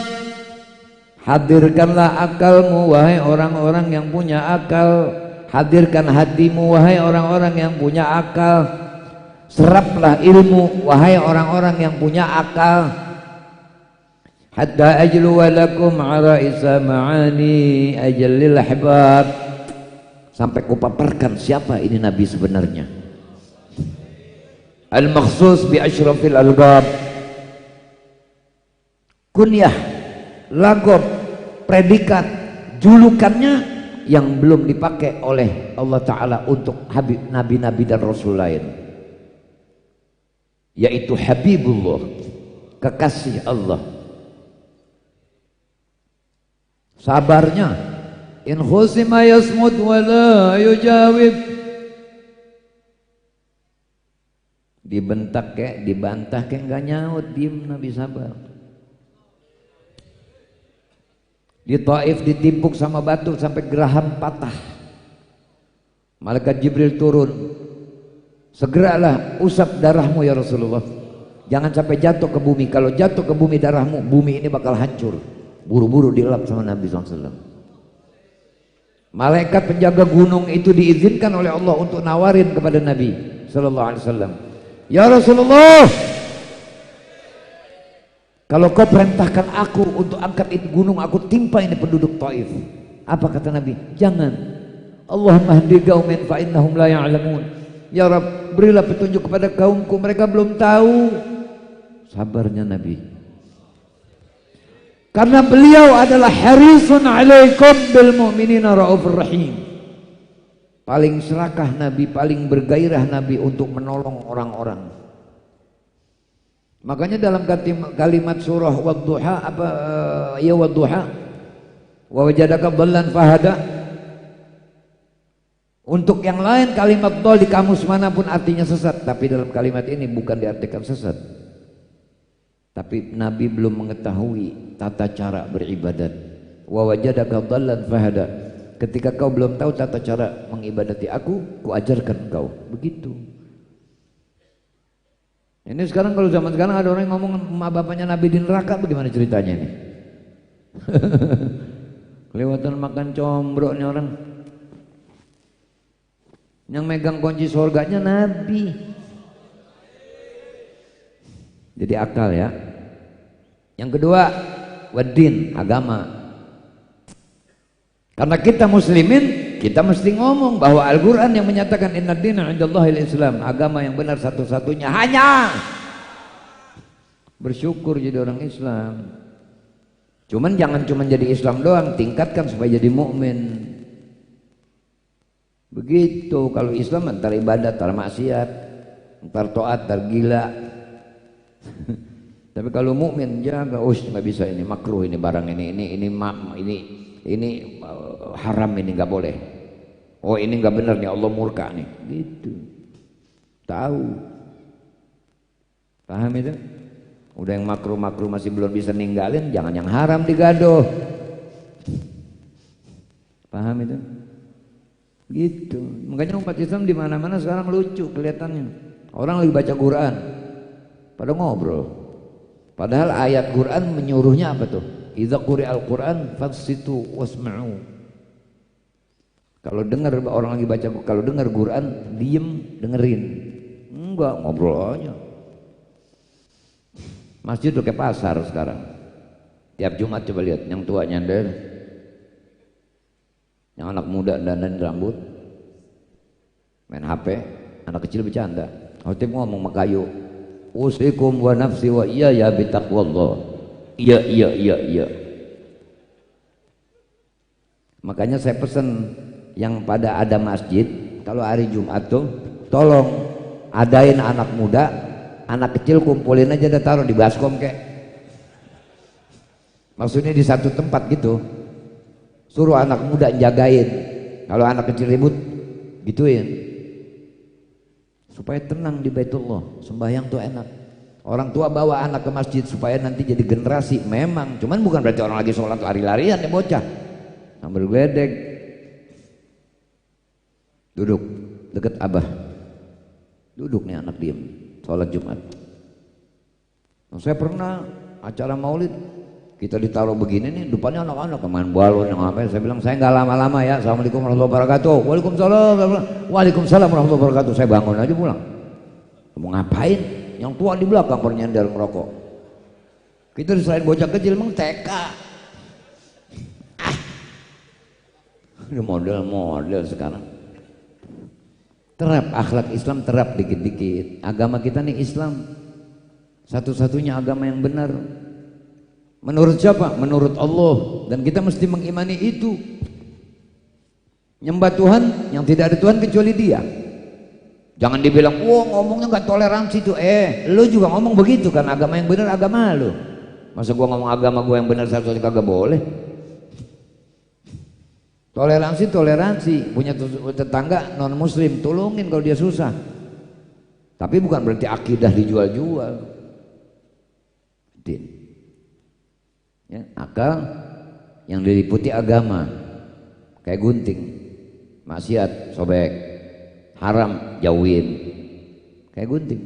Hadirkanlah akalmu wahai orang-orang yang punya akal. Hadirkan hatimu wahai orang-orang yang punya akal. Seraplah ilmu wahai orang-orang yang punya akal. Hatta ajlu walakum araisa ma'ani ajallil ahbab. Sampai kupaparkan siapa ini Nabi sebenarnya. Al-makhsus bi asyrafil alqab. Kunyah, laqab, predikat, julukannya yang belum dipakai oleh Allah Ta'ala untuk Habib, Nabi-Nabi dan Rasul lain, yaitu Habibullah, kekasih Allah. Sabarnya, in khusima yasmut wa la yujawib. Dibentak kek, dibantah kek, nggak nyaut, diem. Nabi sabar. Di Taif ditimpuk sama batu sampai geraham patah. Malaikat Jibril turun, segeralah usap darahmu ya Rasulullah, jangan sampai jatuh ke bumi. Kalau jatuh ke bumi darahmu, bumi ini bakal hancur. Buru-buru dilap sama Nabi SAW. Malaikat penjaga gunung itu diizinkan oleh Allah untuk nawarin kepada Nabi SAW, ya Rasulullah, kalau kau perintahkan aku untuk angkat itu gunung, aku timpa ini penduduk Taif. Apa kata Nabi? Jangan. Allahumma hdi qaumin fa innahum la ya'lamun. Ya Rabb, berilah petunjuk kepada kaumku, mereka belum tahu. Sabarnya Nabi. Karena beliau adalah harisun alaikum bil mu'minina raufur rahim. Paling serakah Nabi, paling bergairah Nabi untuk menolong orang-orang. Makanya dalam kalimat surah wadduha apa ya wadduha wa wajadaka dhallan fahada. Untuk yang lain kalimat dhal di kamus manapun artinya sesat, tapi dalam kalimat ini bukan diartikan sesat. Tapi Nabi belum mengetahui tata cara beribadat. wa wajadaka dhallan fahada. Ketika kau belum tahu tata cara mengibadati aku, kuajarkan kau. Begitu. Ini sekarang kalau zaman sekarang ada orang yang ngomong emak bapaknya Nabi di neraka, bagaimana ceritanya ini? Kelewatan makan combro nih orang. Yang megang kunci surganya Nabi. Jadi akal ya. Yang kedua, waddin, agama. Karena kita muslimin, kita mesti ngomong bahwa Al-Quran yang menyatakan inna dina indallahil Islam, agama yang benar satu-satunya hanya bersyukur jadi orang Islam. Cuman jangan cuma jadi Islam doang, tingkatkan supaya jadi mukmin. Begitu. Kalau Islam antar ibadat, antar maksiat, antar taat, antar gila. Tapi kalau mukmin jaga, nggak bisa ini makruh, ini barang ini haram, ini nggak boleh. Oh ini nggak benar nih, Allah murka nih. Gitu. Tahu. Paham itu? Udah yang makruh masih belum bisa ninggalin, jangan yang haram digaduh. Paham itu? Gitu. Makanya umat Islam di mana-mana sekarang lucu kelihatannya. Orang lagi baca Quran, pada ngobrol. Padahal ayat Quran menyuruhnya apa tuh? Idza quri'al Quran fansitu wasma'u. Kalau dengar orang lagi baca, kalau dengar Quran diem dengerin. Enggak, ngobrol aja. Masjid udah kayak pasar sekarang. Tiap Jumat coba lihat, yang tua nyender, yang anak muda dandan rambut, main HP, anak kecil bercanda. Khotib ngomong makayu, usikum wa nafsi wa iya ya bitaqwallah. Iya. Makanya saya pesan yang pada ada masjid, kalau hari Jumat tuh tolong adain anak muda, anak kecil kumpulin aja, dah taruh di baskom kek. Maksudnya di satu tempat gitu. Suruh anak muda jagain. Kalau anak kecil ribut, gituin. Supaya tenang di Baitullah, sembahyang tuh enak. Orang tua bawa anak ke masjid supaya nanti jadi generasi. Memang, cuman bukan berarti orang lagi sholat lari-larian ya bocah. Sambil gledek. Duduk deket abah. Duduk nih anak diem, sholat Jumat. Nah, saya pernah acara maulid, kita ditaruh begini nih, depannya anak-anak main balon yang apa. Saya bilang saya nggak lama-lama ya. Assalamualaikum warahmatullahi wabarakatuh. Waalaikumsalam warahmatullahi wabarakatuh. Saya bangun aja pulang. Mau ngapain? Yang tua di belakang bernyender merokok. Kita diselain bocah kecil emang TK. Ini model-model sekarang. Terap akhlak Islam, terap dikit-dikit. Agama kita nih Islam, satu-satunya agama yang benar. Menurut siapa? Menurut Allah. Dan kita mesti mengimani itu. Nyembah Tuhan yang tidak ada Tuhan kecuali Dia. Jangan dibilang, wah ngomongnya nggak toleransi tuh. Lu juga ngomong begitu kan? Agama yang benar agama lu. Masa gua ngomong agama gua yang benar satu-satunya kagak boleh? Toleransi. Punya tetangga non muslim, tolongin kalau dia susah. Tapi bukan berarti akidah dijual-jual. Ya, akal yang diliputi agama, kayak gunting, maksiat sobek, haram jauhin, kayak gunting.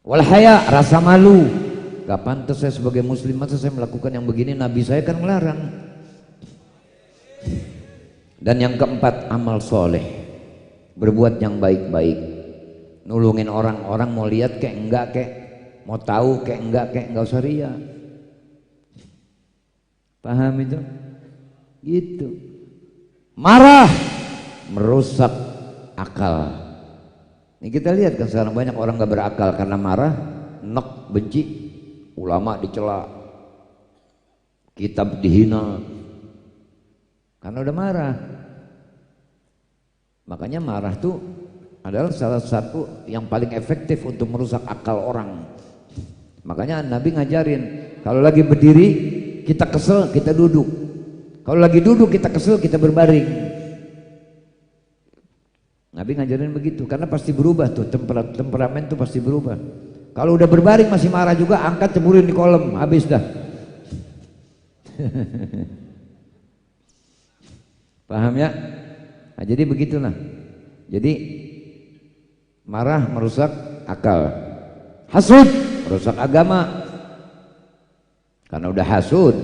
Wal haya, rasa malu. Gak pantas saya sebagai muslim, masa saya melakukan yang begini, Nabi saya kan melarang. Dan yang keempat, amal soleh, berbuat yang baik-baik, nulungin orang mau lihat kayak enggak kayak, mau tahu kayak enggak usah ria. Paham itu? Gitu. Marah merusak akal. Ini kita lihat kan sekarang banyak orang gak berakal karena marah, nek, benci, ulama dicela, kitab dihina, karena udah marah. Makanya marah tuh adalah salah satu yang paling efektif untuk merusak akal orang. Makanya Nabi ngajarin, kalau lagi berdiri kita kesel, kita duduk. Kalau lagi duduk kita kesel, kita berbaring. Nabi ngajarin begitu, karena pasti berubah tuh, temperamen tuh pasti berubah. Kalau udah berbaring masih marah juga, angkat ceburin di kolam, habis dah. Paham ya? Nah, jadi begitulah. Jadi marah merusak akal, hasud merusak agama. Karena udah hasud.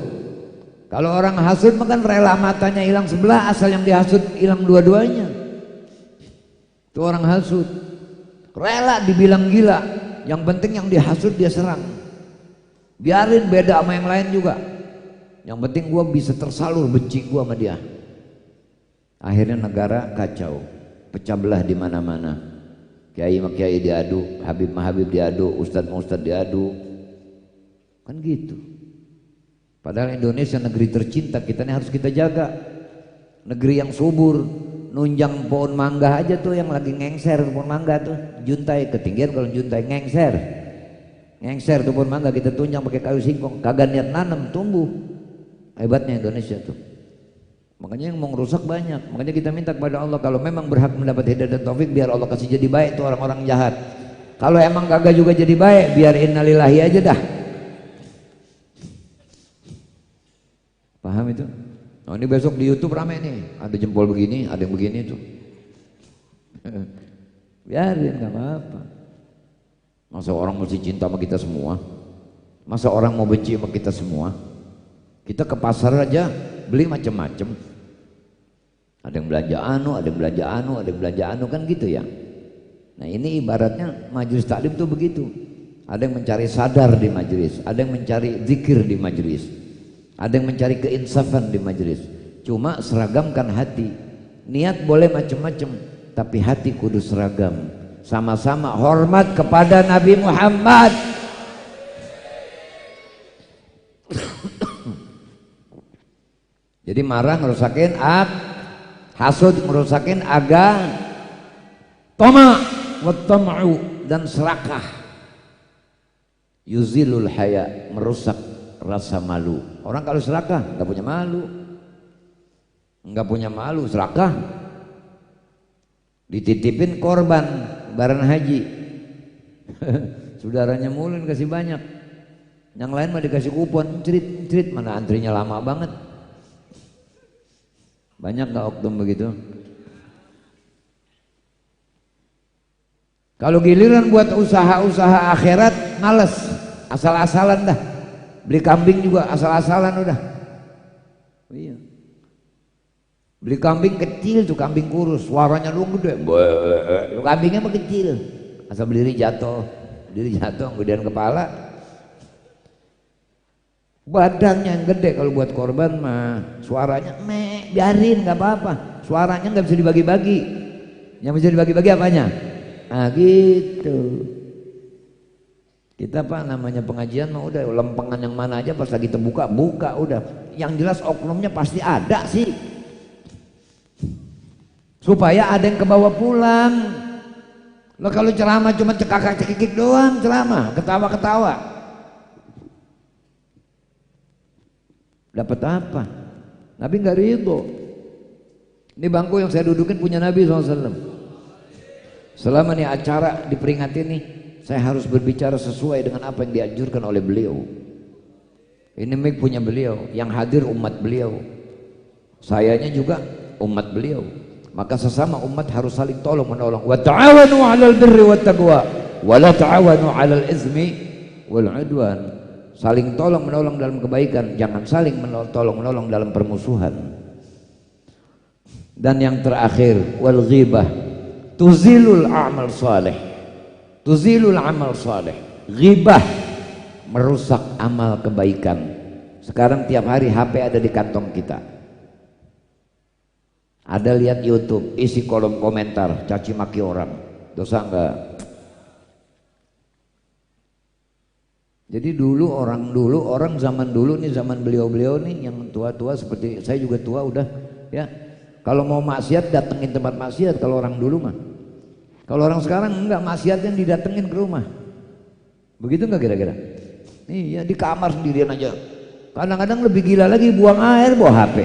Kalau orang hasud makan rela matanya hilang sebelah, asal yang dihasud hilang dua-duanya. Itu orang hasud. Rela dibilang gila, yang penting yang dihasud dia serang. Biarin beda sama yang lain juga. Yang penting gua bisa tersalur benci gua sama dia. Akhirnya negara kacau, pecah belah di mana-mana. Kiai sama kiai diadu, habib sama habib diadu, ustadz sama ustadz diadu. Kan gitu. Padahal Indonesia negeri tercinta kita ini harus kita jaga. Negeri yang subur, nunjang pohon mangga aja tuh yang lagi ngengser pohon mangga tuh, juntai ketinggian kalau juntai ngengser. Ngengser tuh pohon mangga kita tunjang pakai kayu singkong, kagak niat nanam tumbuh. Hebatnya Indonesia tuh. Makanya yang mau ngerusak banyak. Makanya kita minta kepada Allah kalau memang berhak mendapat hidayah dan taufik, biar Allah kasih jadi baik tuh orang-orang jahat. Kalau emang kagak juga jadi baik, biar innalillahi aja dah. Paham itu? Oh, ini besok di YouTube rame nih, ada jempol begini, ada yang begini tuh. Biarin, gak apa-apa. Masa orang mesti cinta sama kita semua? Masa orang mau benci sama kita semua? Kita ke pasar aja beli macam-macam. Ada yang belanja anu, ada yang belanja anu, ada yang belanja anu, kan gitu ya. Nah ini ibaratnya majelis taklim tuh begitu. Ada yang mencari sadar di majelis, ada yang mencari zikir di majelis, ada yang mencari keinsafan di majelis. Cuma seragamkan hati. Niat boleh macam-macam, tapi hati kudu seragam. Sama-sama hormat kepada Nabi Muhammad. Jadi marah ngerusakin hasud merusakin tama wa tam'u dan serakah. Yuzilul haya merusak rasa malu. Orang kalau serakah enggak punya malu. Enggak punya malu, serakah. Dititipin korban bareng haji. Saudaranya mulun kasih banyak. Yang lain mah dikasih kupon, cerit, mana antrinya lama banget. Banyak gak oknum begitu? Kalau giliran buat usaha-usaha akhirat males, asal-asalan dah. Beli kambing juga asal-asalan udah. Iya. Beli kambing kecil tuh, kambing kurus, suaranya lu gede. Kambingnya mah kecil. Asal berdiri jatuh, gedean kepala. Badannya yang gede, kalau buat korban mah suaranya biarin nggak apa-apa, suaranya nggak bisa dibagi-bagi. Yang bisa dibagi-bagi apanya? Ah gitu. Kita apa namanya pengajian mah udah lempengan yang mana aja pas lagi terbuka buka udah. Yang jelas oknumnya pasti ada sih, supaya ada yang kebawa pulang. Lo kalau ceramah cuma cekakak-cekikik doang, ceramah ketawa-ketawa, dapat apa? Nabi nggak ridho. Ini bangku yang saya dudukin punya Nabi SAW. Selama nih acara diperingati nih, saya harus berbicara sesuai dengan apa yang dianjurkan oleh beliau. Ini mic punya beliau, yang hadir umat beliau, sayanya juga umat beliau. Maka sesama umat harus saling tolong menolong. Wa ta'awanu 'alal birri wat taqwa wa la ta'awanu 'alal izmi wal 'udwan. Saling tolong menolong dalam kebaikan, jangan saling tolong menolong dalam permusuhan. Dan yang terakhir, wal ghibah tuzilul amal saleh. Tuzilul amal saleh. Ghibah merusak amal kebaikan. Sekarang tiap hari HP ada di kantong kita. Ada lihat YouTube, isi kolom komentar caci maki orang. Dosa enggak? Jadi orang zaman dulu nih, zaman beliau-beliau nih yang tua-tua seperti saya juga tua udah ya. Kalau mau maksiat datengin tempat maksiat kalau orang dulu mah. Kalau orang sekarang enggak, maksiatnya didatengin ke rumah. Begitu enggak kira-kira? Iya, di kamar sendirian aja. Kadang-kadang lebih gila lagi buang air bawa HP.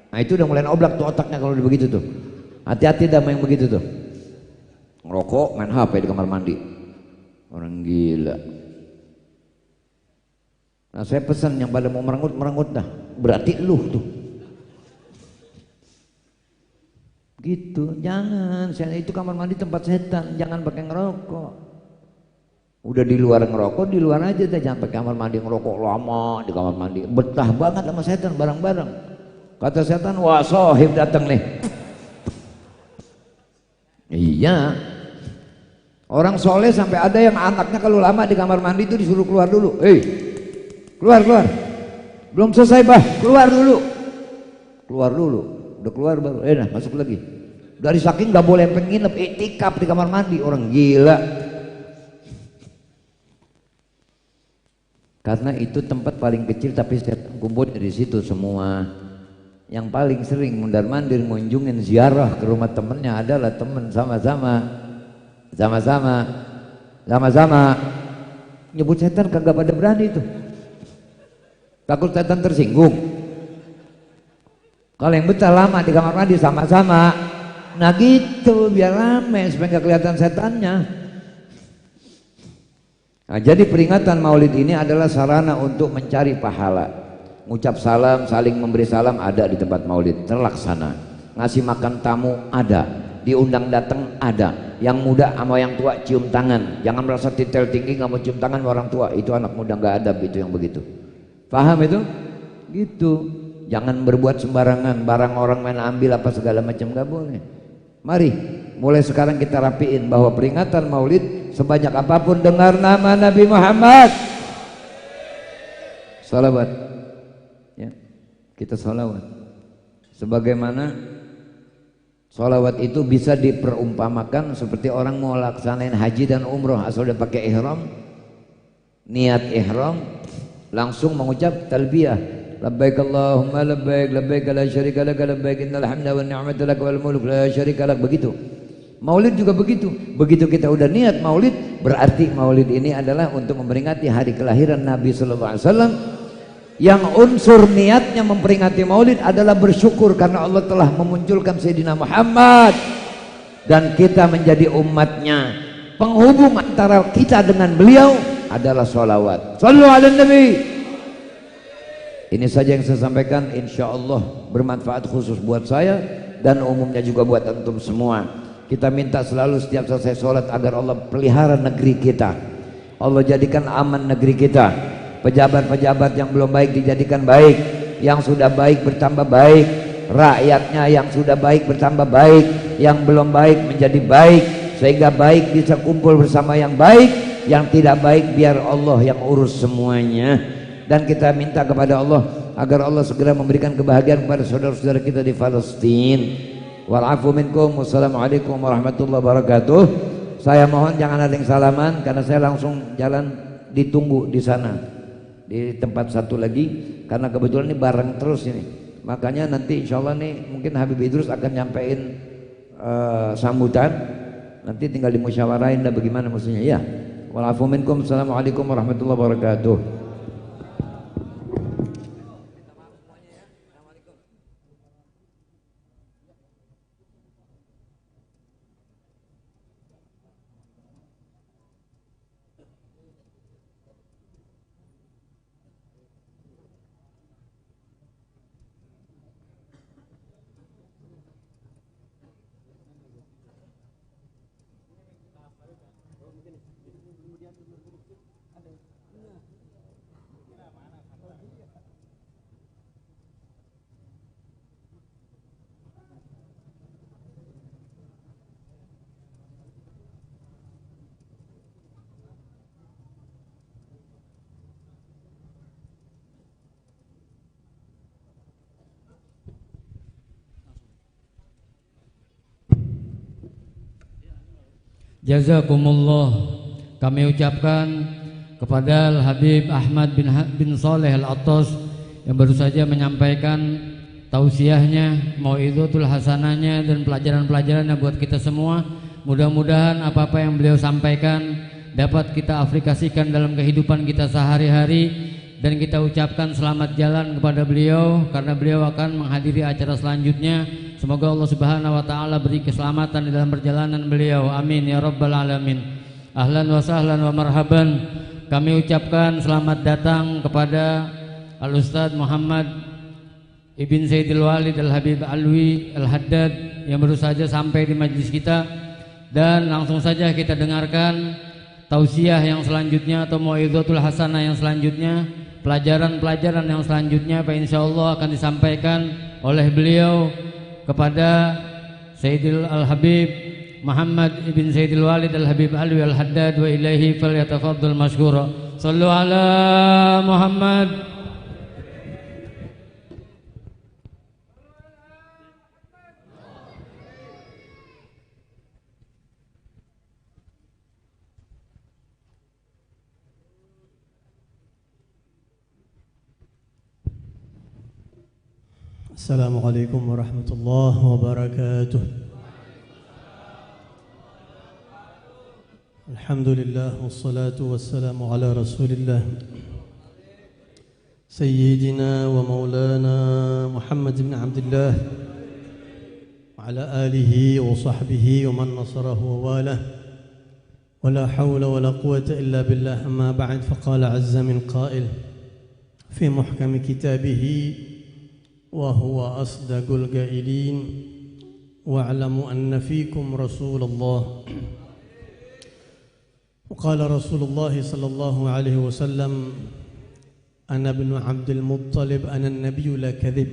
Nah itu udah mulai oblak tuh otaknya kalau begitu tuh. Hati-hati dah yang begitu tuh. Ngerokok, main HP di kamar mandi. Orang gila. Nah saya pesan yang pada mau merengut dah, berarti lu tuh. Gitu, jangan. Itu kamar mandi tempat setan, jangan pakai ngerokok. Udah di luar ngerokok, di luar aja deh, jangan pakai kamar mandi ngerokok lama di kamar mandi. Betah banget sama setan bareng-bareng. Kata setan, wah sohib datang nih. Iya. Orang soleh sampai ada yang anaknya kalau lama di kamar mandi itu disuruh keluar dulu. Keluar. Belum selesai bah, keluar dulu. Udah keluar baru, nah masuk lagi. Dari saking nggak boleh nginep iktikaf di kamar mandi, orang gila. Karena itu tempat paling kecil tapi setan kumpul dari situ semua. Yang paling sering mundar-mandir ngunjungin ziarah ke rumah temennya adalah temen sama-sama nyebut setan kagak pada berani itu, takut setan tersinggung. Kalau yang betah lama di kamar mandi sama-sama, nah gitu biar rame supaya nggak kelihatan setannya. Nah, jadi peringatan Maulid ini adalah sarana untuk mencari pahala. Ngucap salam, saling memberi salam ada di tempat Maulid, terlaksana. Ngasih makan tamu ada, diundang datang ada. Yang muda sama yang tua cium tangan, jangan merasa titel tinggi nggak mau cium tangan sama orang tua, itu anak muda nggak adab, itu yang begitu. Paham itu? Gitu. Jangan berbuat sembarangan, barang orang main ambil apa segala macam, nggak boleh. Mari, mulai sekarang kita rapiin bahwa peringatan Maulid sebanyak apapun dengar nama Nabi Muhammad, salawat, ya, kita salawat. Sebagaimana sholawat itu bisa diperumpamakan seperti orang mau laksanain haji dan umroh, asal udah pakai ihram, niat ihram, langsung mengucap talbiyah, labbaik Allahumma labbaik, labbaik la syarika lak, labbaik innal hamda wan ni'mata lak wal mulk la syarika lak. Begitu. Maulid juga begitu. Begitu kita udah niat Maulid, berarti Maulid ini adalah untuk memperingati hari kelahiran Nabi sallallahu alaihi wasallam. Yang unsur niatnya memperingati Maulid adalah bersyukur karena Allah telah memunculkan Sayyidina Muhammad dan kita menjadi umatnya. Penghubung antara kita dengan beliau adalah sholawat. Sallu ala Nabi. Ini saja yang saya sampaikan, insya Allah bermanfaat khusus buat saya dan umumnya juga buat antum semua. Kita minta selalu setiap selesai sholat agar Allah pelihara negeri kita, Allah jadikan aman negeri kita. Pejabat-pejabat yang belum baik dijadikan baik, yang sudah baik bertambah baik, rakyatnya yang sudah baik bertambah baik, yang belum baik menjadi baik, sehingga baik bisa kumpul bersama yang baik, yang tidak baik biar Allah yang urus semuanya. Dan kita minta kepada Allah agar Allah segera memberikan kebahagiaan kepada saudara-saudara kita di Palestina. Wa'afu minkum, wassalamualaikum warahmatullahi wabarakatuh. Saya mohon jangan ada yang salaman karena saya langsung jalan, ditunggu di sana di tempat satu lagi karena kebetulan ini bareng terus ini, makanya nanti insya Allah nih mungkin Habib Idrus akan nyampein sambutan, nanti tinggal dimusyawarahin dah bagaimana maksudnya ya. Wa'afu minkum, assalamualaikum warahmatullahi wabarakatuh. Jazakumullah. Kami ucapkan kepada Al-Habib Ahmad bin Saleh Al-Attas yang baru saja menyampaikan tausiahnya, mau'izatul hasanahnya dan pelajaran-pelajarannya buat kita semua. Mudah-mudahan apa-apa yang beliau sampaikan dapat kita aplikasikan dalam kehidupan kita sehari-hari, dan kita ucapkan selamat jalan kepada beliau karena beliau akan menghadiri acara selanjutnya. Semoga Allah Subhanahu wa taala beri keselamatan di dalam perjalanan beliau. Amin ya rabbal alamin. Ahlan wa sahlan wa marhaban. kami ucapkan selamat datang kepada Al-Ustadz Muhammad Ibn Sayyidil Walid Al-Habib Alwi Al-Haddad yang baru saja sampai di majlis kita. Dan langsung saja kita dengarkan tausiah yang selanjutnya atau mau'izatul hasanah yang selanjutnya, pelajaran-pelajaran yang selanjutnya Pak insyaallah akan disampaikan oleh beliau kepada Sayyidil Al-Habib Muhammad Ibn Sayyidil Walid Al-Habib Alwi Al-Haddad wa ilaihi falyatafaddal mashkura. Sallu ala Muhammad. Assalamualaikum warahmatullahi wabarakatuh. Alhamdulillah wassalatu wassalamu ala Rasulillah Sayyidina wa maulana Muhammad bin Abdullah wa ala alihi wa sahbihi wa man nasarahu wa walah. Wa la hawla wa la quwwata illa billah. Amma ba'd, faqala azza min qail fi muhkami kitabihi وهو أصدق القائلين واعلموا أن فيكم رسول الله. وقال رسول الله صلى الله عليه وسلم أنا ابن عبد المطلب أنا النبي لا كذب.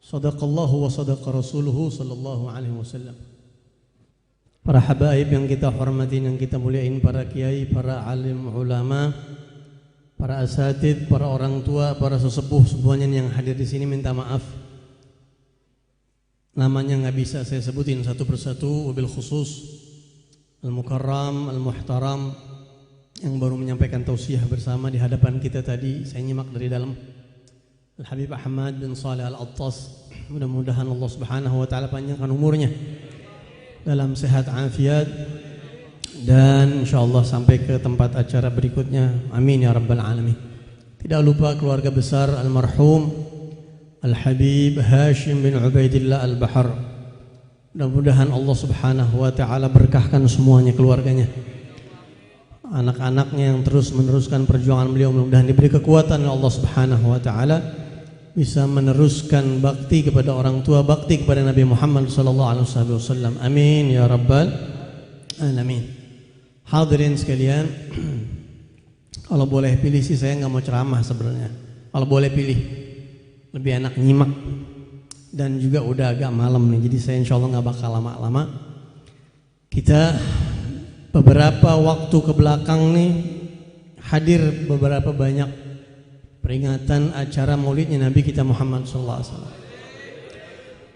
صدق الله وصدق رسوله صلى الله عليه وسلم. Para habaib yang kita hormatin, yang kita muliain, para kiai, para alim ulama, para asatid, para orang tua, para sesepuh semuanya yang hadir di sini, minta maaf namanya nggak bisa saya sebutin satu persatu. Wabil khusus Al-Mukarram, Al-Muhtaram yang baru menyampaikan tausiah bersama di hadapan kita tadi, saya nyimak dari dalam, Al-Habib Ahmad bin Saleh Al-Attas. Mudah-mudahan Allah Subhanahu wa taala panjangkan umurnya dalam sehat afiat, dan insyaallah sampai ke tempat acara berikutnya, amin ya rabbal alamin. Tidak lupa keluarga besar almarhum Al-Habib Hashim bin Ubaidillah Al-Bahar. Mudah-mudahan Allah Subhanahu wa taala berkahkan semuanya, keluarganya, anak-anaknya yang terus meneruskan perjuangan beliau. Mudah-mudahan diberi kekuatan oleh Allah Subhanahu wa taala, bisa meneruskan bakti kepada orang tua, bakti kepada Nabi Muhammad sallallahu alaihi wasallam. Amin ya rabbal alamin. Hadirin sekalian, kalau boleh pilih sih saya nggak mau ceramah sebenarnya. Kalau boleh pilih, lebih enak nyimak, dan juga udah agak malam nih, jadi saya insya Allah nggak bakal lama-lama. Kita beberapa waktu ke belakang nih hadir beberapa banyak peringatan acara maulidnya Nabi kita Muhammad sallallahu alaihi wasallam.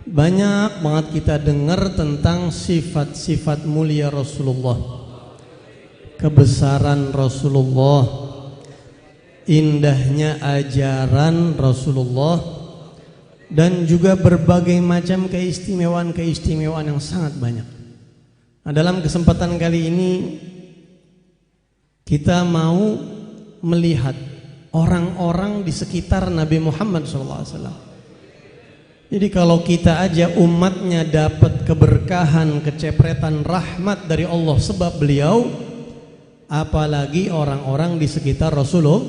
Banyak banget kita dengar tentang sifat-sifat mulia Rasulullah, kebesaran Rasulullah, indahnya ajaran Rasulullah, dan juga berbagai macam keistimewaan-keistimewaan yang sangat banyak. Nah, dalam kesempatan kali ini kita mau melihat orang-orang di sekitar Nabi Muhammad SAW. Jadi kalau kita aja umatnya dapat keberkahan, kecepretan rahmat dari Allah sebab beliau, apalagi orang-orang di sekitar Rasulullah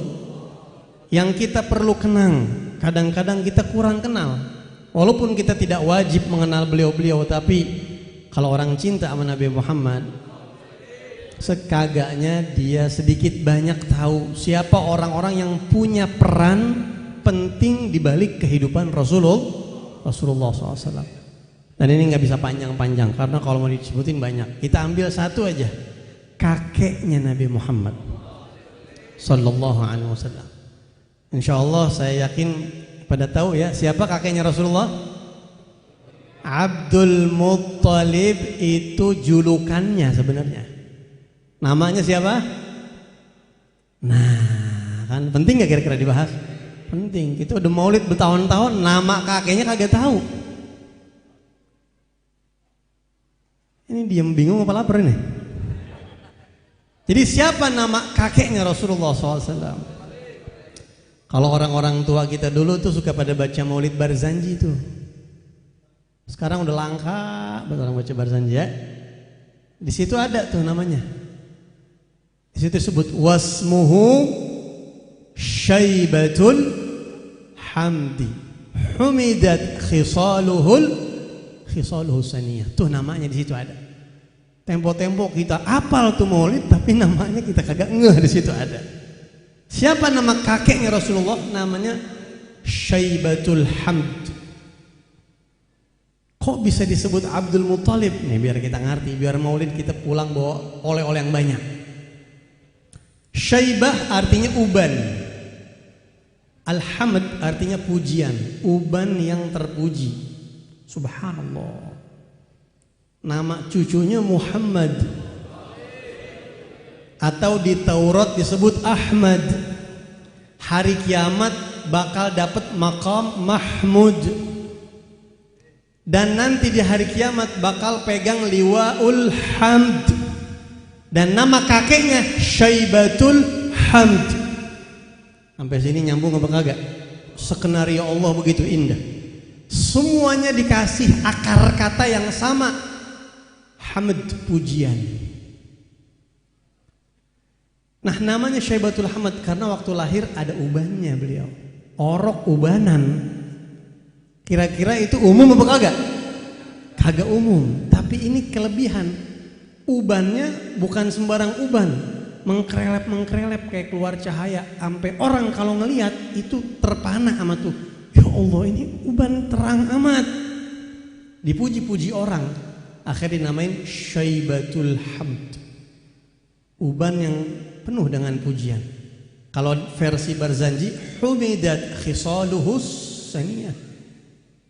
yang kita perlu kenang. Kadang-kadang kita kurang kenal, walaupun kita tidak wajib mengenal beliau-beliau, tapi kalau orang cinta sama Nabi Muhammad, sekagaknya dia sedikit banyak tahu siapa orang-orang yang punya peran penting di balik kehidupan Rasulullah SAW. Dan ini nggak bisa panjang-panjang karena kalau mau disebutin banyak. Kita ambil satu aja, kakeknya Nabi Muhammad sallallahu alaihi wasallam. Insyaallah saya yakin pada tahu ya siapa kakeknya Rasulullah. Abdul Muttalib itu julukannya sebenarnya. Namanya siapa? Nah, kan penting gak kira-kira dibahas? Penting. Kita udah maulid bertahun-tahun, nama kakeknya kagak tahu. Ini diam bingung apa lapar ini? Jadi siapa nama kakeknya Rasulullah SAW? Kalau orang-orang tua kita dulu tuh suka pada baca maulid Barzanji tuh. Sekarang udah langka orang baca Barzanji ya. Di situ ada tuh namanya. Di situ disebut wasmuhu Syaibatul Hamdi. Humidat khisaluhu saniyah. Tuh namanya di situ ada. Tempo-tempo kita apal tuh maulid, tapi namanya kita kagak ngeh di situ ada. Siapa nama kakeknya Rasulullah? Namanya Syaibatul Hamd. Kok bisa disebut Abdul Muttalib? Nih biar kita ngerti, biar maulid kita pulang bawa oleh-oleh yang banyak. Syaibah artinya uban. Al-Hamd artinya pujian, uban yang terpuji. Subhanallah. Nama cucunya Muhammad, atau di Taurat disebut Ahmad. Hari kiamat bakal dapat maqam Mahmud, dan nanti di hari kiamat bakal pegang liwaul hamd. Dan nama kakeknya Syaibatul Hamd. Sampai sini nyambung apa kagak? Skenario Allah begitu indah. Semuanya dikasih akar kata yang sama. Hamd, pujian. Nah, namanya Syaibatul Hamd karena waktu lahir ada ubannya beliau. Orok ubanan. Kira-kira itu umum apa kagak? Kagak umum, tapi ini kelebihan. Ubannya bukan sembarang uban, mengkrelep kayak keluar cahaya, sampai orang kalau ngelihat itu terpana amat tuh. Ya Allah, ini uban terang amat. Dipuji-puji orang, akhirnya dinamain Syaibatul Hamd. Uban yang penuh dengan pujian. Kalau versi Barzanji, humidat khisaluhu saniyah.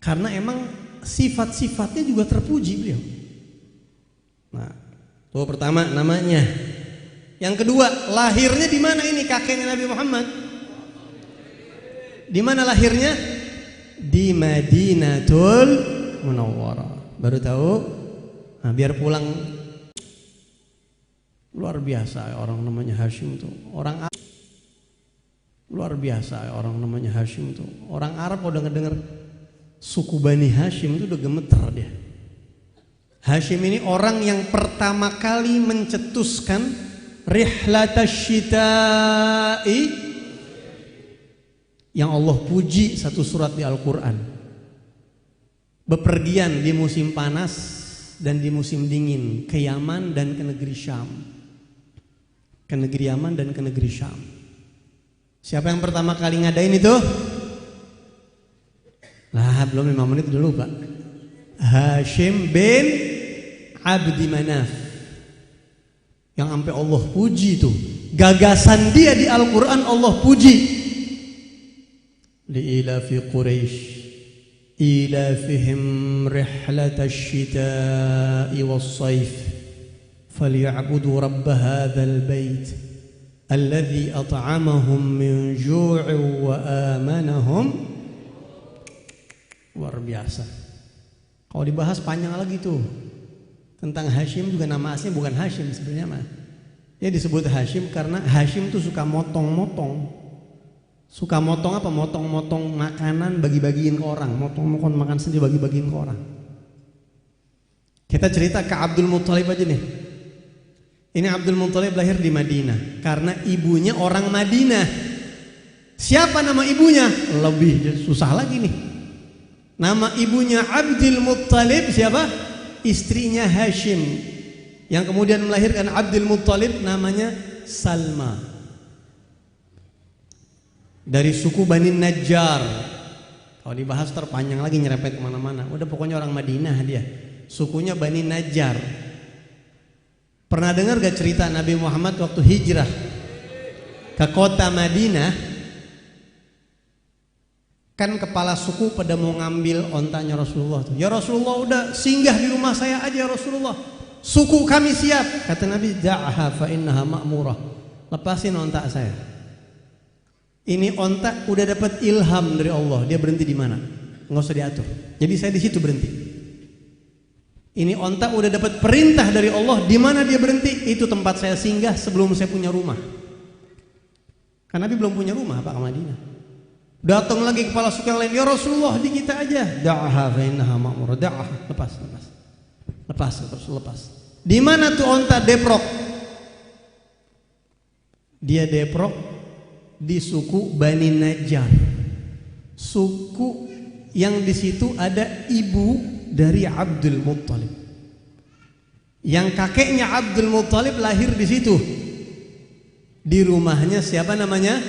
Karena emang sifat-sifatnya juga terpuji beliau. Nah, tuh pertama namanya. Yang kedua, lahirnya di mana ini kakeknya Nabi Muhammad? Di mana lahirnya? Di Madinatul Munawwarah. Baru tahu? Nah, biar pulang. Luar biasa orang namanya Hashim tuh. Luar biasa orang namanya Hashim tuh. Orang Arab udah ngedenger suku Bani Hashim itu udah gemeter dia. Hashim ini orang yang pertama kali mencetuskan rihlatasyita'i yang Allah puji satu surat di Al-Quran. Bepergian di musim panas dan di musim dingin ke Yaman dan ke negeri Syam. Ke negeri Yaman dan ke negeri Syam. Siapa yang pertama kali ngadain itu? Lah, belum 5 menit dulu Pak. Hashim bin Abdi Manaf, yang sampai Allah puji tuh. Gagasan dia di Al-Quran Allah puji. Li'ilafi Quraisy ilafihim rihlatasyita'i was-sayf falya'budu rabb hadzal bait alladzi at'amahum min ju'in wa amanahum. Luar biasa. Kalau dibahas panjang lagi tuh. Tentang Hashim juga nama aslinya bukan Hashim sebenarnya mah. Dia disebut Hashim karena Hashim tuh suka motong-motong. Suka motong apa? Motong-motong makanan bagi-bagiin ke orang. Motong-motong makan sendiri bagi-bagiin ke orang. Kita cerita ke Abdul Muttalib aja nih. Ini Abdul Muttalib lahir di Madinah karena ibunya orang Madinah. Siapa nama ibunya? Lebih susah lagi nih. Nama ibunya Abdul Muttalib siapa? Istrinya Hashim, yang kemudian melahirkan Abdul Muttalib, namanya Salma. Dari suku Bani Najjar. Kalau dibahas terpanjang lagi, nyerempet kemana-mana. Udah pokoknya orang Madinah dia. Sukunya Bani Najjar. Pernah dengar gak cerita Nabi Muhammad waktu hijrah ke kota Madinah? Kan kepala suku pada mau ngambil ontanya Rasulullah tuh. Ya Rasulullah, udah singgah di rumah saya aja ya Rasulullah. Suku kami siap. Kata Nabi, da'aha fa innaha ma'murah. Lepasin onta saya. Ini onta udah dapat ilham dari Allah. Dia berhenti di mana? Nggak usah diatur. Jadi saya di situ berhenti. Ini onta udah dapat perintah dari Allah. Di mana dia berhenti? Itu tempat saya singgah sebelum saya punya rumah. Karena Nabi belum punya rumah Pak ke Madinah. Datang lagi kepala suku yang lain, ya Rasulullah di kita aja. Da'aha fa innaha ma'murah. Da'aha, lepas. Lepas. Di mana tuh onta deprok? Dia Deprok di suku Bani Najjar. Suku yang di situ ada ibu dari Abdul Muttalib. Yang kakeknya Abdul Muttalib lahir di situ. Di rumahnya siapa namanya?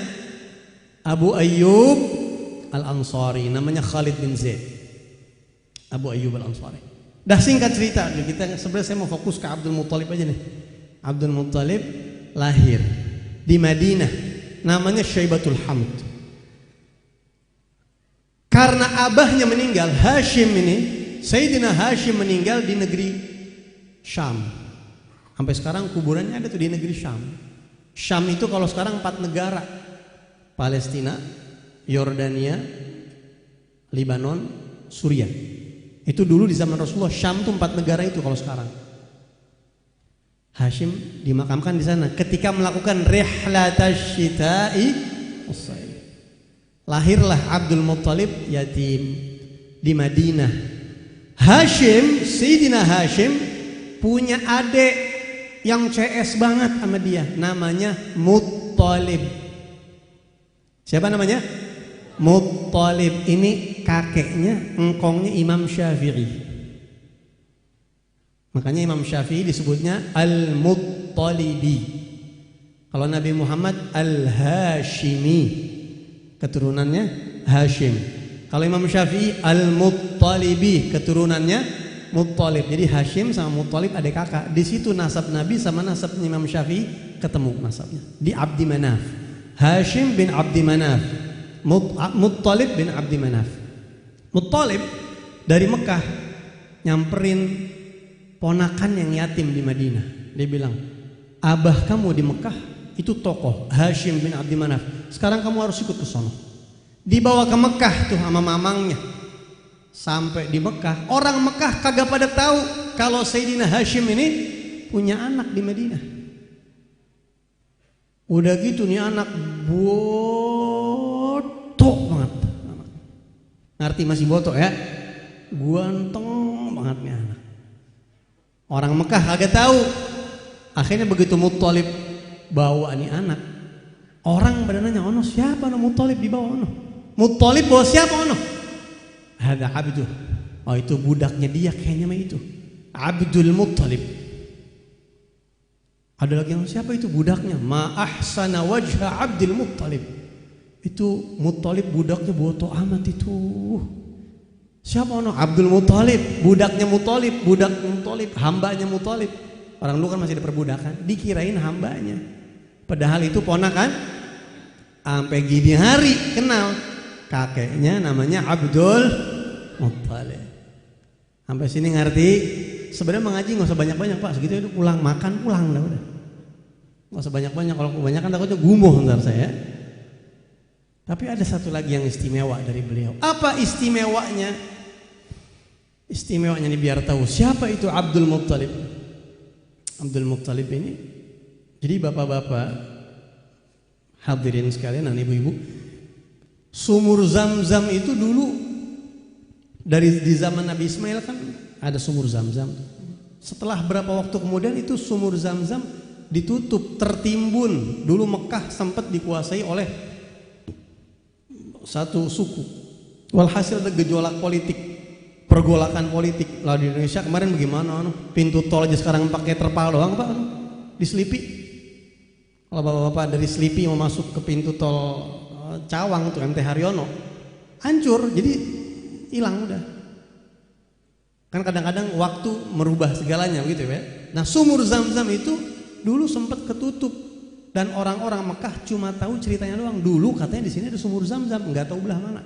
Abu Ayyub Al-Ansari, namanya Khalid bin Zaid. Abu Ayyub Al-Ansari. Dah singkat cerita, kita sebenarnya saya mau fokus ke Abdul Muttalib aja nih. Abdul Muttalib lahir di Madinah, namanya Syaibatul Hamd. Karena abahnya meninggal, Hashim ini, Sayyidina Hashim meninggal di negeri Syam. Sampai sekarang kuburannya ada tuh di negeri Syam. Syam itu kalau sekarang 4 negara: Palestina, Yordania, Lebanon, Suriah. Itu dulu di zaman Rasulullah, Syam tuh 4 negara itu kalau sekarang. Hashim dimakamkan di sana ketika melakukan rihlatash syita'i was-sayf. Lahirlah Abdul Muttalib yatim di Madinah. Hashim, Sayyidina Hashim punya adik yang CS banget sama dia, namanya Muttalib. Siapa namanya? Muttalib. Ini kakeknya, engkongnya Imam Syafi'i. Makanya Imam Syafi'i disebutnya Al-Muttalibi. Kalau Nabi Muhammad Al-Hashimi, keturunannya Hashim. Kalau Imam Syafi'i Al-Muttalibi, keturunannya Muttalib. Jadi Hashim sama Muttalib adik kakak. Di situ nasab Nabi sama nasab Imam Syafi'i ketemu nasabnya. Di Abdi Manaf. Hashim bin Abdi Manaf, Muttalib bin Abdi Manaf. Muttalib dari Mekah nyamperin ponakan yang yatim di Madinah. Dia bilang, abah kamu di Mekah itu tokoh, Hashim bin Abdi Manaf. Sekarang kamu harus ikut ke sono. Dibawa ke Mekah tuh sama mamangnya. Sampai di Mekah, orang Mekah kagak pada tahu kalau Sayyidina Hashim ini punya anak di Madinah. Udah gitu nih anak botok banget. Ngerti masih botok ya? Ganteng banget nih anak. Orang Mekah kagak tahu. Akhirnya begitu Muttalib bawa nih anak, orang pada nanya, ono siapa no Muttalib dibawa ono? Muttalib bawa siapa ono? Ada Abdul. Oh itu budaknya dia kayaknya mah itu. Abdul Muttalib. Ada lagi yang siapa itu budaknya? Ma ahsana wajha Abdul Muttalib. Itu Muttalib budaknya boto amat itu. Siapa ono? Abdul Muttalib, budaknya Muttalib, budak Muttalib, hambanya Muttalib. Orang dulu kan masih ada perbudakan, dikirain hambanya. Padahal itu ponakan. Sampai gini hari kenal kakeknya namanya Abdul Muttalib. Sampai sini ngerti. Sebenarnya mengaji nggak usah banyak-banyak pak, segitu itu pulang makan pulang dah udah. Nggak usah banyak-banyak, kalau kebanyakan takutnya gumuh ntar saya. Tapi ada satu lagi yang istimewa dari beliau. Apa istimewanya? Istimewanya ini biar tahu siapa itu Abdul Muttalib. Abdul Muttalib ini, jadi bapak-bapak hadirin sekalian dan ibu-ibu, sumur Zam-Zam itu dulu di zaman Nabi Ismail kan ada sumur Zam-Zam. Setelah berapa waktu kemudian itu sumur Zam-Zam ditutup, tertimbun. Dulu Mekah sempat dikuasai oleh satu suku. Walhasil ada gejolak politik, pergolakan politik. Lah di Indonesia kemarin bagaimana? Pintu tol aja sekarang pakai terpal doang pak, diselipi. Kalau bapak-bapak dari Selipi mau masuk ke pintu tol Cawang tuh MT Haryono, hancur, jadi hilang udah. Kan kadang-kadang waktu merubah segalanya begitu ya. Nah sumur Zam-Zam itu dulu sempat ketutup dan orang-orang Mekah cuma tahu ceritanya doang. Dulu katanya di sini ada sumur Zam-Zam, nggak tahu belah mana.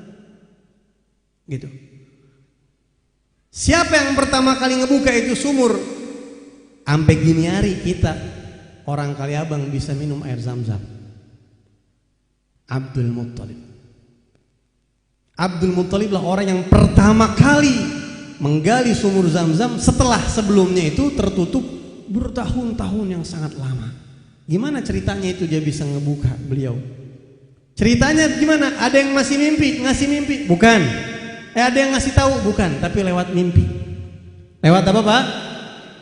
Gitu. Siapa yang pertama kali ngebuka itu sumur? Sampai gini hari kita orang Kaliabang bisa minum air Zam-Zam. Abdul Muttalib. Abdul Muttalib lah orang yang pertama kali menggali sumur Zam-Zam setelah sebelumnya itu tertutup bertahun-tahun yang sangat lama. Gimana ceritanya itu dia bisa ngebuka beliau? Ceritanya gimana? Ada yang masih mimpi, ngasih mimpi? Bukan. Ada yang ngasih tahu? Bukan, tapi lewat mimpi. Lewat apa pak?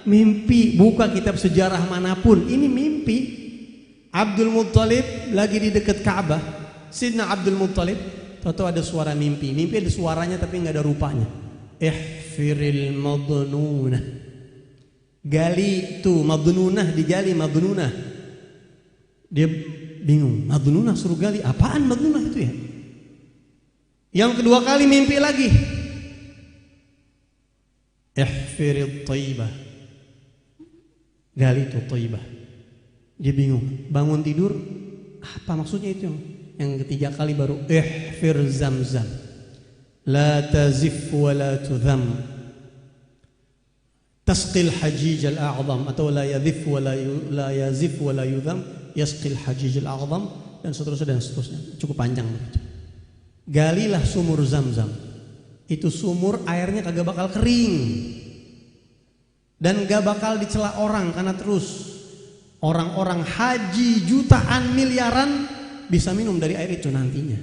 Mimpi. Buka kitab sejarah manapun, ini mimpi. Abdul Muttalib lagi di dekat Ka'bah. Sidna Abdul Muttalib tahu ada suara mimpi. Mimpi ada suaranya tapi nggak ada rupanya. Ihfiril madnunah. Gali tuh madnunah, digali madnunah. Dia bingung, madnunah suruh gali, apaan madnunah itu ya? Yang kedua kali mimpi lagi. Ihfiril thayyibah. Gali itu thayyibah. Dia bingung, bangun tidur, apa maksudnya itu? Yang ketiga kali baru ihfir zamzam. La tazif wa la tudham. Tasqil hajij al-a'zam atau la yazif wa la yazif wa la yudham yasqil hajij al-a'zam dan seterusnya. Cukup panjang begitu. Galilah sumur Zamzam. Itu sumur airnya kagak bakal kering. Dan gak bakal dicela orang karena terus orang-orang haji jutaan miliaran bisa minum dari air itu nantinya.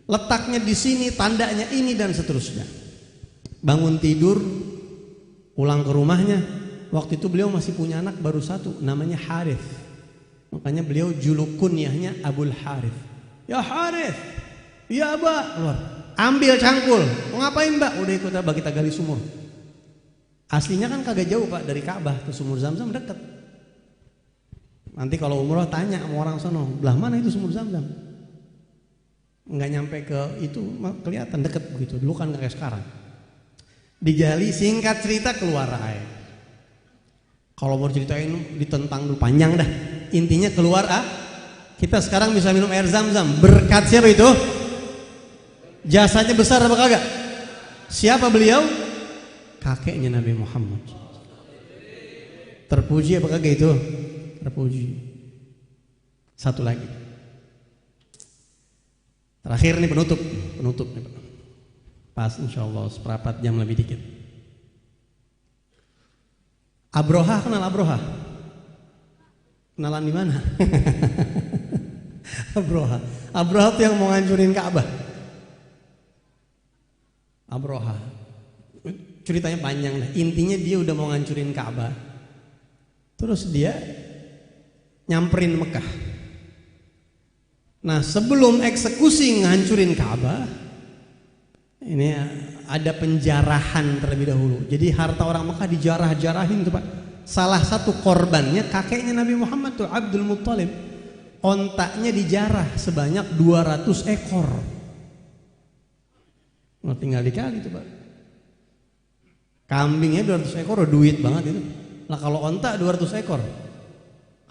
Letaknya di sini, tandanya ini dan seterusnya. Bangun tidur, pulang ke rumahnya. Waktu itu beliau masih punya anak baru satu, namanya Harith. Makanya beliau juluk kunyahnya Abul Harith. Ya Harith, ya Abah, keluar. Ambil cangkul. Mau ngapain Mbak? Udah ikut Abah, kita gali sumur. Aslinya kan kagak jauh Pak dari Ka'bah, tuh sumur Zamzam dekat. Nanti kalau umroh tanya sama orang sono, belah mana itu sumur Zamzam? Nggak nyampe ke itu, kelihatan deket begitu. Dulu kan nggak kayak sekarang. Digali, singkat cerita keluar air. Kalau mau ceritain ditentang dulu panjang dah. Intinya keluar kita sekarang bisa minum air Zamzam. Berkat siapa itu? Jasanya besar apa kagak? Siapa beliau? Kakeknya Nabi Muhammad. Terpuji apa kagak itu? Terpuji. Satu lagi. Terakhir nih penutup nih Pak. Pas insyaallah seperempat jam lebih dikit. Abroha, kenal Abroha? Kenalan di mana? Abroha itu yang mau ngancurin Ka'bah. Abroha. Ceritanya panjang lah. Intinya dia udah mau ngancurin Ka'bah. Terus dia nyamperin Mekah. Nah, sebelum eksekusi ngancurin Ka'bah, ini ada penjarahan terlebih dahulu. Jadi harta orang Mekah dijarah-jarahin tuh Pak. Salah satu korbannya kakeknya Nabi Muhammad tuh Abdul Muttalib. Ontaknya dijarah sebanyak 200 ekor. Nah, tinggal dikali tuh Pak. Kambingnya 200 ekor, duit banget itu. Nah kalau ontak 200 ekor.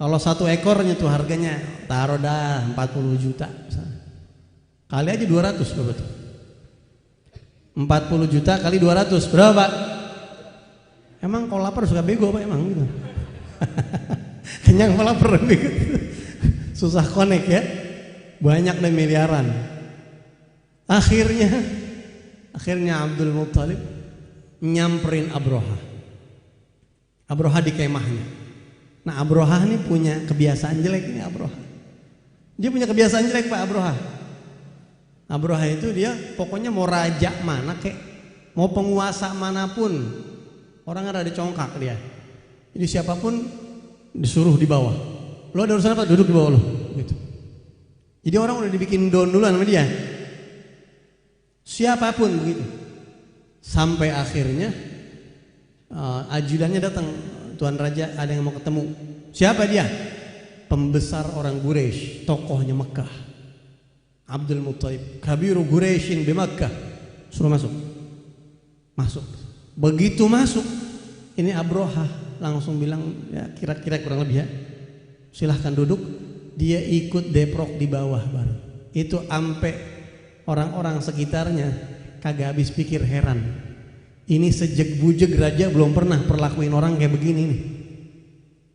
Kalau satu ekornya tuh harganya taruh dah 40 juta misalnya. Kali aja 200 berapa tuh? 40 juta kali 200 berapa Pak? Emang kalau lapar suka bego Pak emang gitu. Kenyang kalau lapar bego. Susah connect ya. Banyak dan miliaran. Akhirnya Abdul Muttalib nyamperin Abroha. Abroha di kemahnya. Nah Abroha ini punya kebiasaan jelek ini Abroha. Dia punya kebiasaan jelek Pak Abroha. Abroha itu dia pokoknya mau raja mana kek, mau penguasa manapun, orang ada di congkak dia. Jadi siapapun disuruh di bawah. Lo ada urusan apa? Duduk di bawah lo. Gitu. Jadi orang udah dibikin down duluan sama dia. Siapapun begitu. Sampai akhirnya ajudannya datang, Tuan Raja ada yang mau ketemu. Siapa dia? Pembesar orang Quraisy, tokohnya Mekah. Abdul Muttalib, kabiru Quraisyin di Mekah. Suruh masuk. Masuk. Begitu masuk, ini Abroha langsung bilang, ya kira-kira kurang lebih ya. Silahkan duduk. Dia ikut deprok di bawah baru. Itu ampe orang-orang sekitarnya kagak habis pikir, heran. Ini sejak bujeg raja belum pernah perlakuin orang kayak begini nih.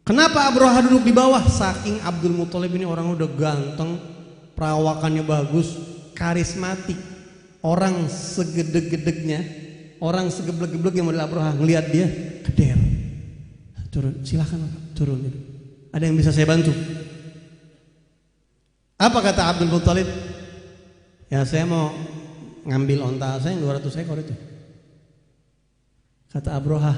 Kenapa Abroha duduk di bawah? Saking Abdul Muttalib ini orang udah ganteng, perawakannya bagus, karismatik. Orang segedeg-gedegnya, orang segeblek-geblek yang model Abroha ngelihat dia, keder. Turun, silakan turun. Ada yang bisa saya bantu? Apa kata Abdul Muttalib? Ya saya mau ngambil onta saya yang 200 ekor itu. Kata Abroha,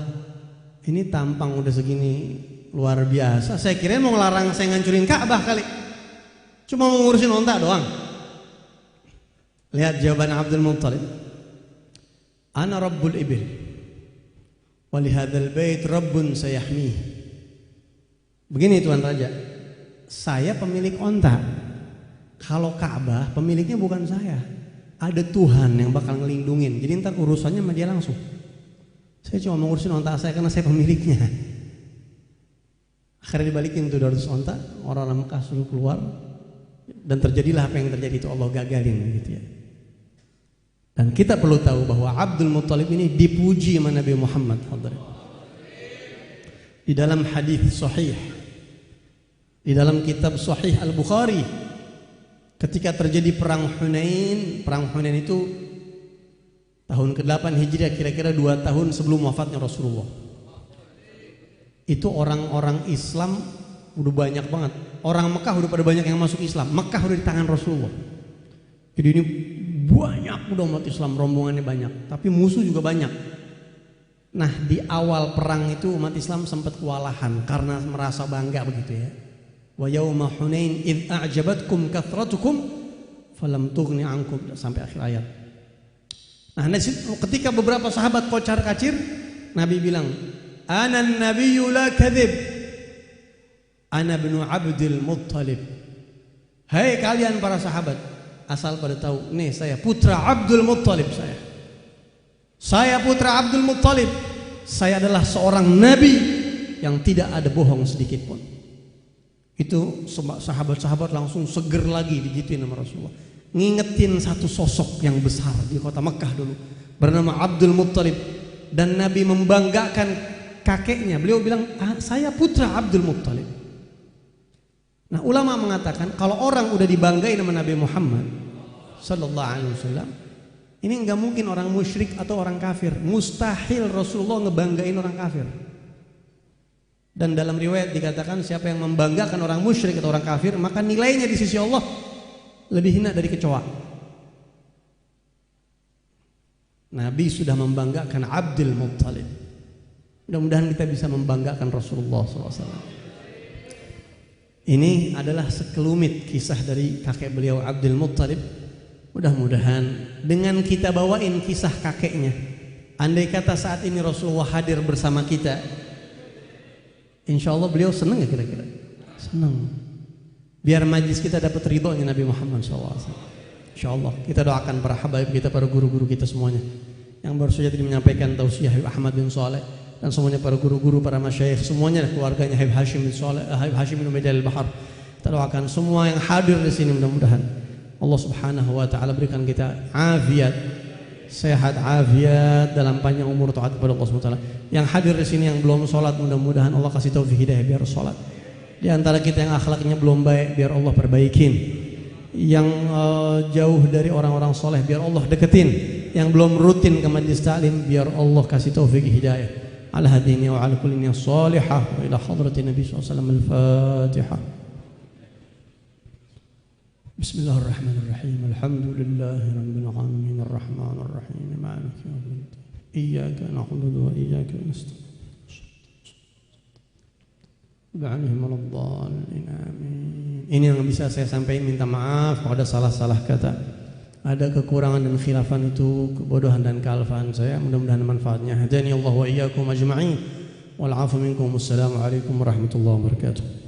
ini tampang udah segini luar biasa. Saya kira mau ngelarang saya ngancurin Ka'bah kali. Cuma mau ngurusin onta doang. Lihat jawaban Abdul Muttalib. Ana rabbul ibil. Wa li hadzal bait rabbun sayahmi. Begini Tuan Raja. Saya pemilik onta. Kalau Ka'bah pemiliknya bukan saya. Ada Tuhan yang bakal ngelindungin. Jadi ntar urusannya sama dia langsung. Saya cuma mau ngurusin onta saya karena saya pemiliknya. Akhirnya dibalikin tuh 200 onta. Orang-orang Mekah suruh keluar. Dan terjadilah apa yang terjadi itu Allah gagalin gitu ya. Dan kita perlu tahu bahwa Abdul Muttalib ini dipuji sama Nabi Muhammad. Di dalam hadis sahih, di dalam kitab Sahih Al-Bukhari, ketika terjadi perang Hunain itu tahun ke-8 Hijriah, kira-kira 2 tahun sebelum wafatnya Rasulullah. Itu orang-orang Islam udah banyak banget. Orang Mekah udah pada banyak yang masuk Islam. Mekah udah di tangan Rasulullah. Jadi ini banyak udah umat Islam, rombongannya banyak. Tapi musuh juga banyak. Nah di awal perang itu umat Islam sempat kewalahan karena merasa bangga begitu ya. Wa yauma Hunain id a'jabatkum kathratukum falam tughni ankum, sampai akhir ayat. Nah ketika beberapa sahabat kocar-kacir, Nabi bilang, ana nabiyyu la kadhib, ana ibnu Abdul Muttalib. Hai kalian para sahabat, asal pada tahu, nih saya putra Abdul Muttalib, saya putra Abdul Muttalib. Saya adalah seorang nabi yang tidak ada bohong sedikit pun. Itu sahabat-sahabat langsung seger lagi digituin sama Rasulullah. Ngingetin satu sosok yang besar di kota Mekah dulu bernama Abdul Muttalib. Dan Nabi membanggakan kakeknya. Beliau bilang, saya putra Abdul Muttalib. Nah ulama mengatakan kalau orang udah dibanggain sama Nabi Muhammad sallallahu alaihi wasallam, ini nggak mungkin orang musyrik atau orang kafir. Mustahil Rasulullah ngebanggain orang kafir. Dan dalam riwayat dikatakan siapa yang membanggakan orang musyrik atau orang kafir, maka nilainya di sisi Allah lebih hina dari kecoa. Nabi sudah membanggakan Abdul Muttalib. Mudah-mudahan kita bisa membanggakan Rasulullah SAW. Ini adalah sekelumit kisah dari kakek beliau Abdul Muttalib. Mudah-mudahan dengan kita bawain kisah kakeknya, andai kata saat ini Rasulullah hadir bersama kita, insya Allah beliau senang ya kira-kira? Senang. Biar majlis kita dapat ridhonya Nabi Muhammad SAW. Insya Allah kita doakan para habaib kita, para guru-guru kita semuanya yang baru saja tadi menyampaikan tausiah Habib Ahmad bin Saleh, dan semuanya para guru-guru, para masyayikh, semuanya keluarganya Habib Hashim bin Saleh, Habib Hashim bin Ubaidillah al-Bahar. Kita doakan semua yang hadir di sini, mudah-mudahan Allah Subhanahu wa taala berikan kita afiat, sehat afiat dalam panjang umur, taat kepada Allah Subhanahu wa taala. Yang hadir di sini yang belum sholat, mudah-mudahan Allah kasih taufik hidayah biar sholat. Di antara kita yang akhlaknya belum baik, biar Allah perbaikin. Yang jauh dari orang-orang soleh, biar Allah deketin. Yang belum rutin ke majlis ta'lim, biar Allah kasih taufik hidayah. Ala hadini wa ala kulli niyah salihah wa ila hadrati Nabi SAW. Al-Fatihah. Bismillahirrahmanirrahim. Alhamdulillahi rabbil alamin arrahmanir rahim maliki yaumiddin. Iyyaka na'budu wa iyyaka nasta'in. Ini yang bisa saya sampaikan. Minta maaf kalau ada salah-salah kata, ada kekurangan dan khilafan, itu kebodohan dan kealfaan saya. Mudah-mudahan manfaatnya. Hadani Allah wa iyyakum ajma'in. Wal 'afu minkum. Wassalamu alaikum warahmatullahi wabarakatuh.